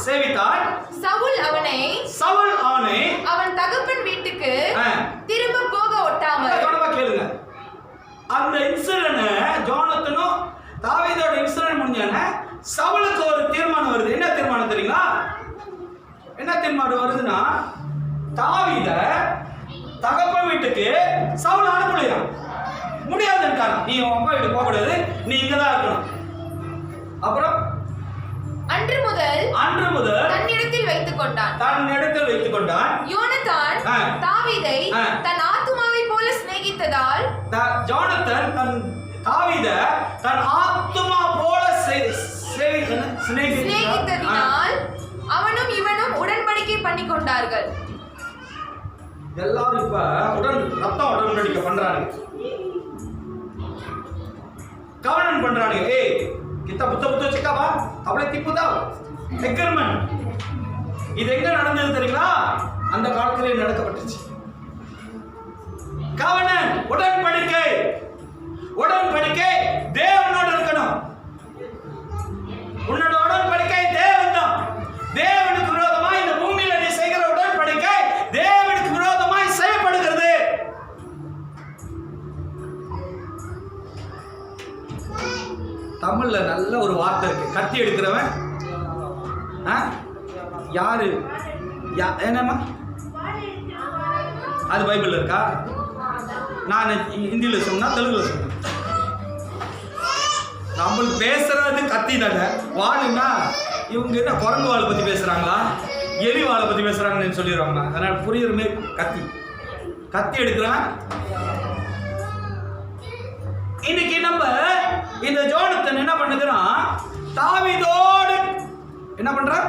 சேவித்தான். சவுல் அவனை அவன் தகப்பன் வீட்டுக்கு திரும்ப போக ஒட்டாமல். கவனமா கேளுங்க. அந்த இன்சிடென்ட் ஜோனத்தனும் தாவீதோட இன்சிடென்ட் முடிஞ்சானே சவுலுக்கு ஒரு தீர்மானம் வருது. என்ன தீர்மானம் தெரியுங்களா? என்ன தீர்மானம் வருதுன்னா, தாவீத தகப்பன் வீட்டுக்கு சவுல் அனுப்பலையா? முடியாதுன்றாங்க. நீ உன் அப்பா வீட்டுக்கு போக கூடாது, நீ இங்கதான் இருக்கணும். அப்புறம் அன்று முதல் தன்னிடத்தில் வைத்துக் கொண்டான். யோனத்தான் தாவீதை தன் ஆத்துமாவை போல சிநேகித்ததால், யோனத்தான் தாவீத தன் ஆத்துமா போல சிநேகித்ததினால் அவனும் இவனும் உடன்படிக்கை பண்ணி கொண்டார்கள். எல்லாரும் இப்ப உடன்படிக்கை பண்றாங்க, கவனம் பண்றாங்க. ஏய் கிட்ட புத்த சிக்காவா அவளை திப்புதா எக்ரிமெண்ட். இது எங்க நடந்தது தெரியுங்களா? அந்த காலத்திலே நடக்கப்பட்டுச்சு. கவனம், உடன்படிக்கை தேவனோட இருக்கணும். உன்னோட உடன்படிக்கை தேவன் தான். தேவனுக்கு விரோதமாய் இந்த பூமியில நீ செய்கிற உடன்படிக்கை தேவனுக்கு விரோதமாய் செய்யப்படுகிறது. தமிழ்ல நல்ல ஒரு வார்த்தை இருக்கு, கத்தி எடுக்கிறவன் யாரு? என்னம்மா அது பைபிள்ல இருக்கா? நான் ஹிந்தியில சொன்னா தெலுங்குல சொன்னேன். நம்மளுக்கு பேசுறது கத்தி தானே. வாளுன்னா இவங்க என்ன குரங்கு வாழை பத்தி பேசுறாங்களா, எலி வாழை பத்தி பேசுறாங்கன்னு சொல்லிடுவாங்க. அதனால புரியுற மாதிரி கத்தி எடுக்கிறேன். இன்னைக்கு நம்ம இந்த ஜோனத்தன் என்ன பண்ணுகிறான்? தாவீதோடு என்ன பண்றான்?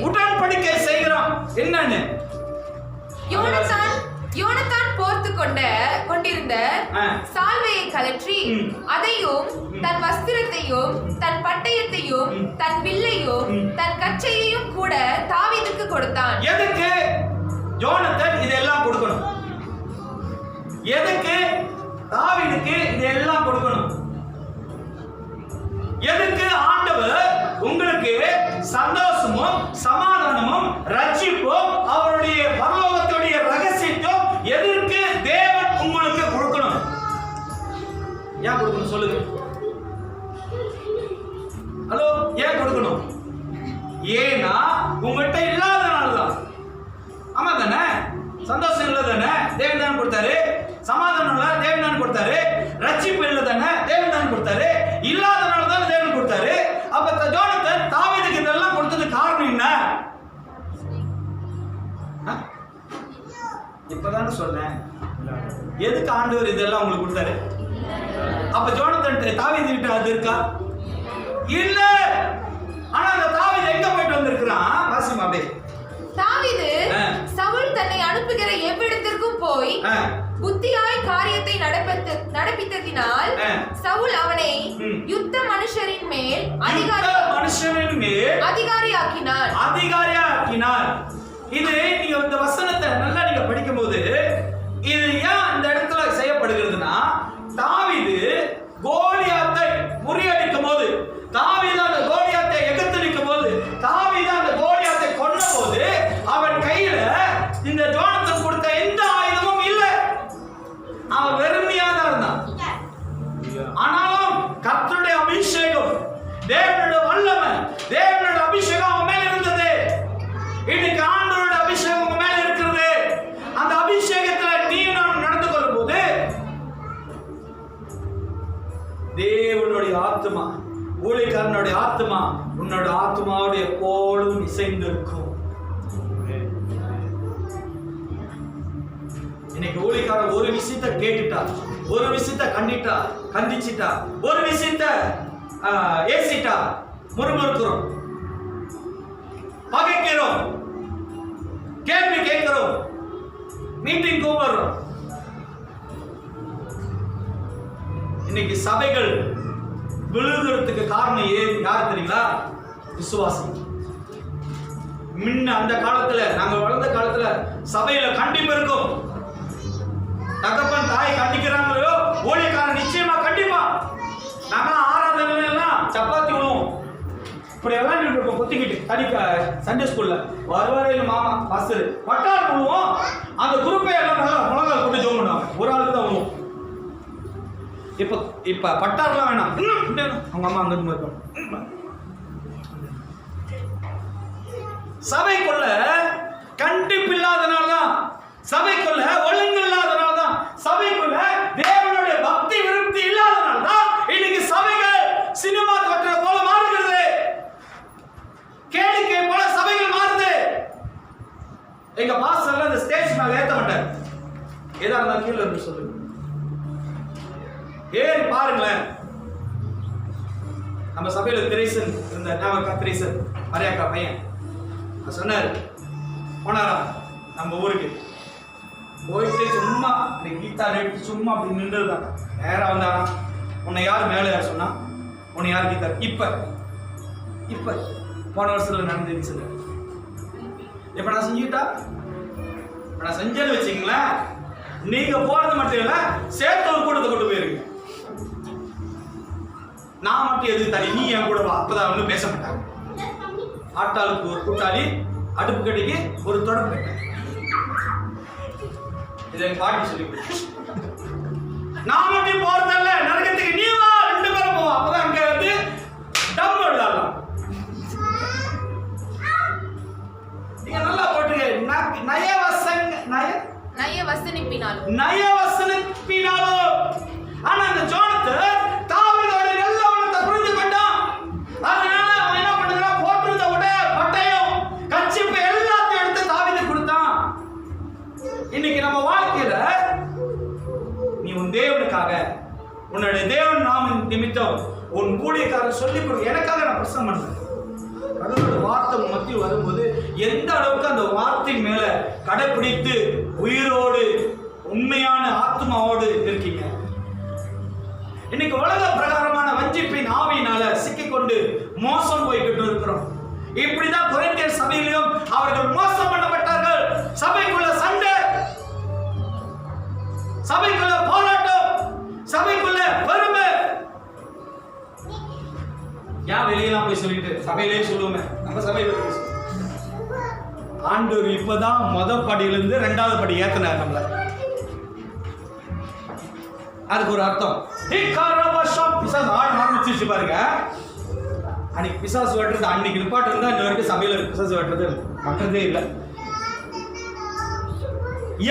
உடன்படிக்கை செய்கிறான். என்னன்னு? யோனத்தான் போர்த்து கொண்டிருந்த சால்வையை கலற்றி அதையும் தன் வஸ்திரத்தையும் தன் பட்டயத்தையும் தன் வில்லையும் தன் கச்சையையும் கூட தாவீதுக்கு கொடுத்தான். எதுக்கு யோனத்தான் இதெல்லாம் கொடுக்கணும்? எதுக்கு தாவீதுக்கு இதெல்லாம் கொடுக்கணும்? எதுக்கு ஆண்டவர் உங்களுக்கு சந்தோஷமும் சமாதானமும் ரட்சிப்பும் அவருடைய பரலோகத்துடைய ரகசியத்தையும் எதற்கு தேவன் உங்களுக்கு கொடுக்கணும்? ஏன் கொடுக்கணும் சொல்லுங்க. ஹலோ, ஏன் கொடுக்கணும்? ஏன்னா உங்கள்கிட்ட இல்லாதனால தான். ஆமா தானே? சந்தோஷம் இல்லை தானே? தேவன் தான் கொடுத்தாரு. சமாதானம் இல்லை, தேவன் தான் கொடுத்தாரு. ரட்சிப்பு இல்லை தானே? தேவன் தான் கொடுத்தாரு. இல்லாதனால தான் தேவன் கொடுத்தாரு. அப்ப ஜோனத்தன் தாவீதுக்கு இதெல்லாம் கொடுத்தது காரணம் என்ன? இப்பதானே சொன்னேன். எதுக்கு ஆண்டவர் இதெல்லாம் உங்களுக்கு கொடுத்தாரு? அப்ப ஜோனத்தன் தாவீது கிட்ட அது இருக்கா? இல்ல. ஆனா அந்த தாவீது எங்க போயிட்டு வந்திருக்கிறான்? வாசிமா அப்படியே. தாவீது சவுல் தன்னை அனுப்புகிற எவ்விடத்திற்கும் போய் புத்தியாய் காரியத்தை நடப்பித்ததினால் சவுல் அவனை யுத்த மனுஷரின் மேல் அதிகாரியாக்கினார். இது நீங்க இந்த வசனத்தை நல்லா நீங்க படிக்கும்போது இது ஏன் இந்த இடத்துல செய்யப்படுகிறதுனா, தாவீது கோலியாத்தை முறியடிக்கும் போது, தாவீது அந்த கோலியாத்தை எதிர்த்து நிற்கும் போது, தாவீது அந்த கோலியாத்தை கொன்ற போது அவன் கையில இந்த ஜோனத்தன் கொடுத்த எந்த ஆயுதமும் இல்லை. அவன் வெறுமையா தான் இருந்தான். ஆனாலும் கர்த்தருடைய அபிஷேகம், தேவனுடைய வல்லமை, தேவனுடைய அபிஷேகம் அவன் மேல இருந்தது. இன்னைக்கு ஆண்டவருடைய அபிஷேகம் உங்க மேல இருக்கிறது. அந்த அபிஷேகத்துல நீ நான் நடந்து கொள்ளும் போது தேவனுடைய ஆத்மா, ஊழியக்காரனுடைய ஆத்மா உன்னோட ஆத்மாவோடு எப்பொழுதும் இசைந்து இருக்கும். இன்னைக்கு ஊழியக்காரன் ஒரு விஷயத்தை கேட்டுட்டா, ஒரு விஷயத்தை கண்டிச்சிட்டா, ஒரு விஷயத்தை ஏசிட்டா, முறுமுறுக்கிறோம், பகைக்கிறோம், கேள்வி கேட்கிறோம், மீட்டிங் கூப்பிடுறோம். இன்னைக்கு சபைகள் விழுகிறதுக்கு காரணம் யார் தெரியுங்களா? விசுவாசம். முன்ன அந்த காலத்துல, நாங்க வளர்ந்த காலத்துல சபையில கண்டிப்பு இருக்கும். தகப்பன் தாய் கண்டிக்கிறாங்களோ, ஊழியக்காரன் நிச்சயமா கண்டிப்பா. நாங்க ஆராதனை எல்லாம் சப்பாத்தி விழுவோம், இப்படி விளையாண்டு இருப்போம் பொத்திக்கிட்டு. தனிக்க சண்டே ஸ்கூல்ல வருவாரு மாமா பாஸ்டர் பட்டார் விழுவோம். அந்த குரூப்பே எல்லாம் நல்லா முழங்கால் போட்டு ஜோம் பண்ணுவாங்க, ஒரு ஆளுக்கு தான் விழுவோம். இப்ப பட்டார்லாம் வேணாம், அவங்க அம்மா அங்கிருந்து இருப்பாங்க. சபைக்குள்ள கண்டிப்பு இல்லாதனால்தான், சபைக்குள்ள ஒழுங்கு இல்லாதனால்தான், சபைக்குள்ள தேவனுடைய பக்தி விருப்பி இல்லாதனால்தான் இன்னைக்கு சபைகள் சினிமா கட்டுற போல மாறுகிறது, கேளிக்கை போல சபைகள் மாறுது. எங்க பாஸ்டர்ல இந்த ஸ்டேஜ் மேல ஏத்த மாட்டார், ஏதா இருந்தா கீழே இருந்து சொல்லுங்க, ஏறி பாருங்களேன். நம்ம சபையில திரேசன் இருந்த திரேசன் மரியாக்கா பையன் சொன்னாரு, போனாரா நம்ம ஊருக்கு போயிட்டு சும்மா கீதார் எடுத்து சும்மா அப்படி நின்றுதான். நேரம் வந்தாரா, உன்னை யார் மேலே யார் சொன்னா, உன்னை யார் கீதார்? இப்ப போன வருஷத்துல நடந்துச்சு சொல்ல. இப்ப நான் செஞ்சுக்கிட்டா, நான் செஞ்சேன்னு வச்சுங்களேன், நீங்க போறது மட்டும் இல்ல, சேர்த்து ஒரு கூட்டத்தை கொண்டு போயிருங்க. நான் மட்டும் எது தனி, நீ என் கூட வா, அப்பதான் ஒன்றும் பேச மாட்டாங்க. ஆட்டாளுக்கு ஒரு கூட்டாளி, அடுப்பு கடைக்கு ஒரு தொடர்பு. இதை எங்க பாட்டி சொல்லி நான் மட்டும் போறதில்ல, நரகத்துக்கு நீ வா, 2 பேரும் போவோம். அப்பதான் அங்க வந்து டம் விடலாம். நீங்க நல்லா போட்டுங்க. நயவசனிப்பினாலோ. ஆனா அந்த ஜோனத்தன் தாவீதோட நல்ல உள்ளத்தை புரிந்து கொண்டான். அதனால அவன் என்ன பண்ணுறான், போட்டிருந்த உடை, பட்டயம், கச்சிப்பு எல்லாத்தையும் எடுத்து தாவீதுக்கு கொடுத்தான். இன்னைக்கு நம்ம வாழ்க்கையில நீ உன் தேவனுக்காக, உன்னுடைய தேவன் நாம நிமித்தம் உன் ஊழியக்காரர் சொல்லி கொடு, எனக்காக நான் பிரசங்கம் பண்றேன். கடவுளோட வார்த்தை மத்தியில் வரும்போது எந்த அளவுக்கு அந்த வார்த்தை மேல கடைபிடித்து உயிரோடு உண்மையான ஆத்மாவோடு இருக்கீங்க. இன்னைக்கு உலக பிரகாரமான வஞ்சிப்பின் ஆவியினால சிக்கிக்கொண்டு மோசம் போய்கிட்டு இருக்கிறோம். இப்படிதான் கொரிந்தியர் சபையிலும் அவர்கள் மோசம் பண்ணப்பட்டார்கள். சபைக்குள்ள சண்டை, சபைக்குள்ள போராட்டம், சபைக்குள்ள பெருமை. ஏன் வெளியெல்லாம் போய் சொல்லிட்டு சபையிலே சொல்லுவோமே, நம்ம சபையில ஆண்டவர் இப்பதான் முதல் படியிலிருந்து 2வது படி ஏத்தினார் நம்மள. அதுக்கு ஒரு அர்த்தம். பிசாசு ஆட ஆரம்பிச்சிருச்சு பாருங்க. அன்னைக்கு பிசாசு வெட்டுறது, அன்னைக்கு நிப்பாட்டு இருந்தா இன்ன வரைக்கும் சபையில பிசாசு வெட்டுறது பண்றதே இல்லை.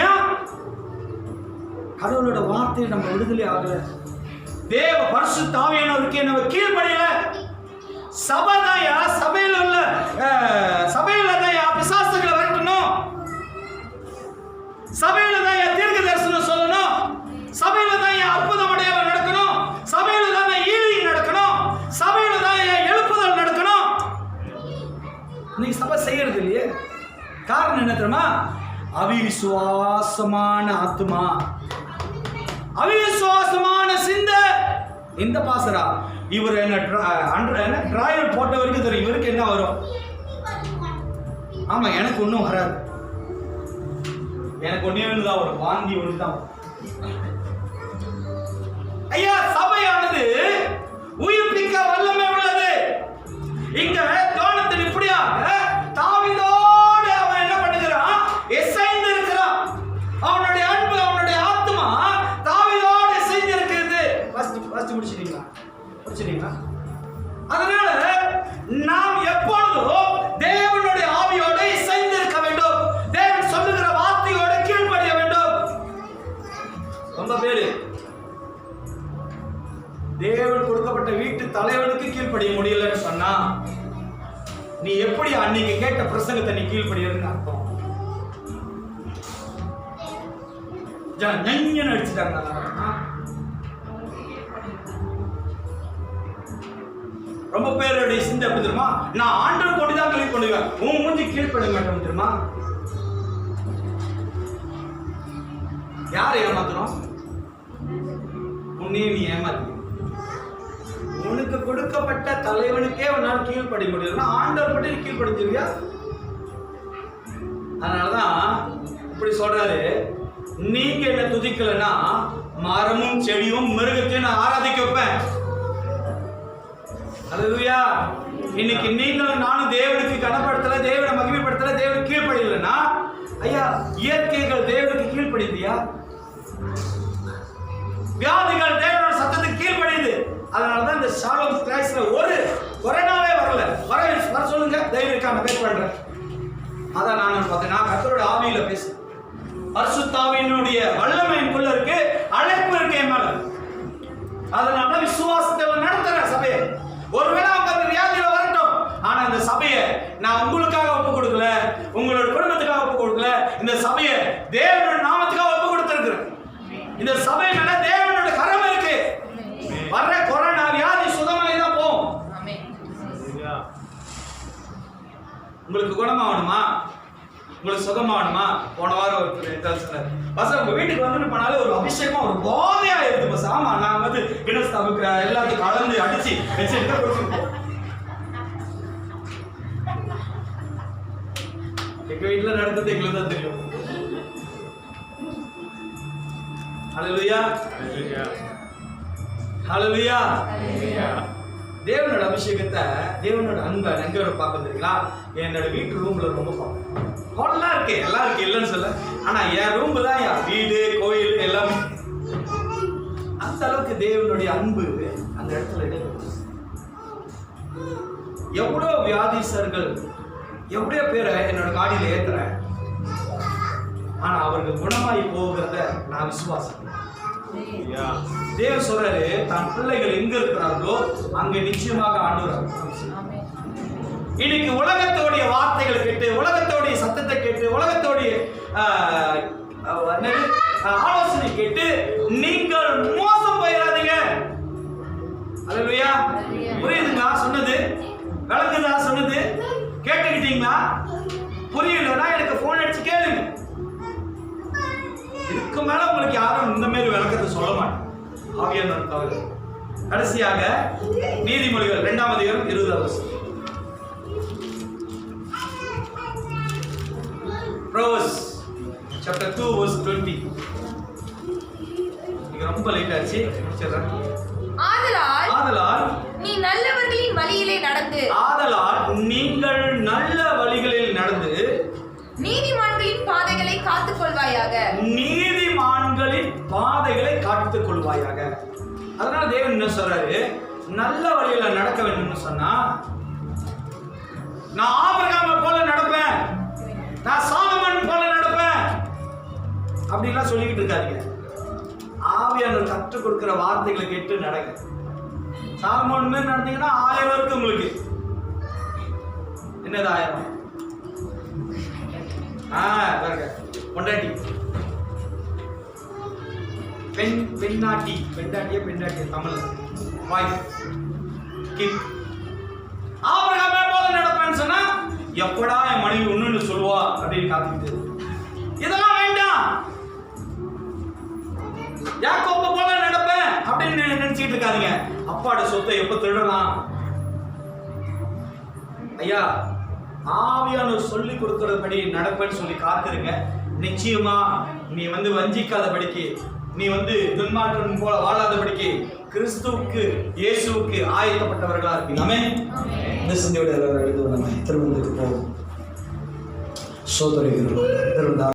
ஏன்? கடவுளோட வார்த்தையை நம்ம விடுதலை ஆகல. தேவ பரிசுத்த ஆவியானவருக்கு நம்ம கீழ்ப்படியல. சபையா, சபையில உள்ள சபையில தான் பிசாசுகளை விரட்டணும், சபையில தான் தீர்க்க தரிசனம் சொல்லணும், சபையில தான் அற்புதம் அடையாளம் நடக்கணும், சபையில தான் ஈழி நடக்கணும், சபையில தான் எழுப்புதல் நடக்கணும். இன்னைக்கு சபை செய்யறது இல்லையே. காரணம் என்ன தெரியுமா? அவிசுவாசமான ஆத்மா, அவிசுவாசமான சிந்தை. இந்த பாசரா இவர் என்ன டிராயல் போட்ட வரைக்கும் தெரியும் இவருக்கு என்ன வரும். ஆமா, எனக்கு ஒன்றும் வராது, எனக்கு ஒன்னே ஒண்ணுதான் வரும், வாந்தி ஒண்ணுதான். ஐயா, சபையானது உயிர்ப்பிக்க வல்லமை உள்ளது. இங்க யோனத்தான் இப்படியாக தாவீதோடு அவன் என்ன பண்ணுகிறான், இசைந்து இருக்கிறான். அவனுடைய அன்பு, அவனுடைய ஆத்மா தாவீதோடு இசைந்து இருக்கிறது. ஃபர்ஸ்ட் முடிச்சிட்டீங்களா? அதனால நாம் எப்பொழுதும் தேவனுடைய ஆவியோடு இசைந்து இருக்க வேண்டும். தேவன் சொல்லுகிற வார்த்தையோடு கீழ்ப்படிய வேண்டும். ரொம்ப பேரு தேவன் கொடுக்கப்பட்ட வீட்டு தலைவனுக்கு கீழ்ப்படிய முடியலன்னு சொன்னா, நீ எப்படி அன்னைக்கு கேட்ட பிரசங்கத்தை நீ கீழ்ப்படியன்னு அர்த்தம். நஞ்சன்னு அடிச்சுட்டாங்க. ரொம்ப பேருடைய சிந்தை எப்படி தெரியுமா? நான் ஆண்டவர் கொண்டுதான் கிளீன் பண்ணுவேன், உன் மூஞ்சி கீழ்ப்பட மாட்டோம் தெரியுமா? யாரை ஏமாத்துறோம்? உன்னையே நீ ஏமாத்தி. உனக்கு கொடுக்கப்பட்ட தலைவனுக்கே உன்னால் கீழ்ப்படி முடியலன்னா ஆண்டவர் மட்டும் நீ கீழ்ப்படிஞ்சிருவியா? அதனாலதான் இப்படி சொல்றாரு, நீங்க என்ன துதிக்கலன்னா மரமும் செடியும் மிருகத்தையும் நான் ஆராதிக்க வைப்பேன். அல்லேலூயா. இன்னைக்கு நீங்களும் நானும் தேவனுக்கு கனப்படுத்தல, தேவனை மகிமைப்படுத்தல, தேவனுக்கு கீழ்ப்படியலன்னா ஐயா இயற்கைகள் தேவனுக்கு கீழ்ப்படிந்தியா? வியாதிகள் தேவனோட சத்தத்துக்கு கீழ்ப்படியுது. அதனாலதான் இந்த ஷாலோம் கிரைஸ்ட்ல ஒரு கொரோனாவே வரல. வர சொல்லுங்க, தைரியம் இருக்கா? நான் பேச பண்றேன். அதான் நான் பார்த்தேன், நான் கர்த்தரோட ஆவியில பேசுறேன். பரிசுத்த ஆவியினுடைய வல்லமை எனக்குள்ள இருக்கு, அழைப்பு இருக்கு என் மேல. அதனால விசுவாசத்தை நடத்துற சபையை. ஒருவேளை அவங்க அந்த வியாதியில வரட்டும், ஆனா இந்த சபையை நான் உங்களுக்காக ஒப்பு கொடுக்கல, உங்களோட குடும்பத்துக்காக ஒப்பு கொடுக்கல, இந்த சபையை தேவனோட நாமத்துக்காக ஒப்பு கொடுத்திருக்கிறேன். இந்த சபை மேல தேவனோட கரம் இருக்கு. வர்ற கொரோனா வியாதி சுத்தமாகி தான் போகும். உங்களுக்கு குணமாகணுமா? உங்களுக்கு சுகமாகணுமா? போன வாரம் ஒரு சொன்னார், பஸ் உங்க வீட்டுக்கு வந்துட்டு போனாலே ஒரு அபிஷேகமா ஒரு போதையா இருக்கு பஸ். ஆமா, நான் வந்து கிணஸ் தவிர்க்க எல்லாத்தையும் கலந்து அடிச்சு வச்சுட்டு கொடுத்துருப்போம். எங்க வீட்டுல நடந்தது எங்களுக்கு தான் தெரியும். ஹல்லேலூயா, ஹல்லேலூயா. தேவனோட அபிஷேகத்தை, தேவனோட அன்பை எங்களோட பார்க்க தெரியுங்களா? என்னோட வீட்டு ரூம்ல ரொம்ப பார்ப்பேன். ஹோட்டலாம் இருக்கு, எல்லாம் இருக்கு, இல்லைன்னு சொல்ல. ஆனா என் ரூம் தான் என் வீடு, கோயில் எல்லாமே. அந்த அளவுக்கு தேவனுடைய அன்பு அந்த இடத்துல இருக்கு. எவ்வளோ வியாதிசர்கள், எவ்வளோ பேரை என்னோட காடியில ஏத்துறேன், ஆனா அவர்கள் குணமாய் போகிறத நான் விசுவாசம். தேவன் சொல்றாரு, தன் பிள்ளைகள் எங்க இருக்கிறார்களோ அங்க நிச்சயமாக ஆண்டவர். இன்னைக்கு உலகத்தோடைய வார்த்தைகளை கேட்டு, உலகத்தோடைய சத்தத்தை கேட்டு, உலகத்தோடைய ஆலோசனை கேட்டு நீங்கள் மோசம் போயிடாதீங்க. அல்லேலூயா. புரியுதுங்களா சொன்னது? விளங்குதா சொன்னது? கேட்டுக்கிட்டீங்களா? புரியலன்னா எனக்கு போன் அடிச்சு கேளுங்க. இதுக்கு மேல உங்களுக்கு யாரும் இந்த மாதிரி விளக்கத்தை சொல்ல மாட்டேன். ஆவியானவர் தவிர. கடைசியாக நீதிமொழிகள் 2ஆம் அதிகாரம் 20ஆம் வசனம். Proverbs chapter 2 verse 20. இது ரொம்ப லேட் ஆச்சு, முடிச்சிடுறேன். ஆதலால் நீ நல்லவர்களின் வழியிலே நடந்து, ஆதலால் நீங்கள் நல்ல வழிகளில் நடந்து நீதிமான்களின் பாதைகளை காத்துக் கொள்வாயாக. நீதிமான்களின் பாதைகளை காத்துக் கொள்வாயாக. அதனால தேவன் என்ன சொல்றாரு? நல்ல வழியில நடக்க வேண்டும்னு சொன்னா, நான் ஆபிரகாமை போல நடப்பேன், நான் சாலமன் போல நடப்பேன் அப்படின்லாம் சொல்லிக்கிட்டு இருக்காதீங்க. ஆவியானவர் கற்றுக் கொடுக்கிற வார்த்தைகளை கேட்டு நடங்க. சாலமன் மாதிரி நடந்தீங்கன்னா 1000 இருக்கு உங்களுக்கு. என்னது 1000? பாருங்க, பொண்டாட்டி, பெண்டாட்டிய தமிழ் வாய்ஸ் கிட். ஆபிரகாமை போல நடப்பேன்னு சொன்னா எப்படா என் மனைவி ஒண்ணுன்னு சொல்லுவா அப்படின்னு காத்துக்கிட்டு. இதெல்லாம் வேண்டாம். யாக்கோபு போல நடப்பேன் அப்படின்னு நினைச்சிட்டு இருக்காதீங்க. அப்பாட சொத்தை எப்ப திருடலாம்? ஐயா, ஆவியானவர் சொல்லி கொடுக்கறபடி நடப்பேன்னு சொல்லி காத்துருங்க. நிச்சயமா நீ வஞ்சிக்காதபடிக்கு, நீ துன்மாற்றம் போல வாழாதபடிக்கு கிறிஸ்துவுக்கு, இயேசுவுக்கு ஆயத்தப்பட்டவர்களா இருப்பீங்க. ஆமென். இந்த சிந்தையோட எழுதுவோம். நம்ம திருமணத்துக்கு போவோம். சோதரிகள்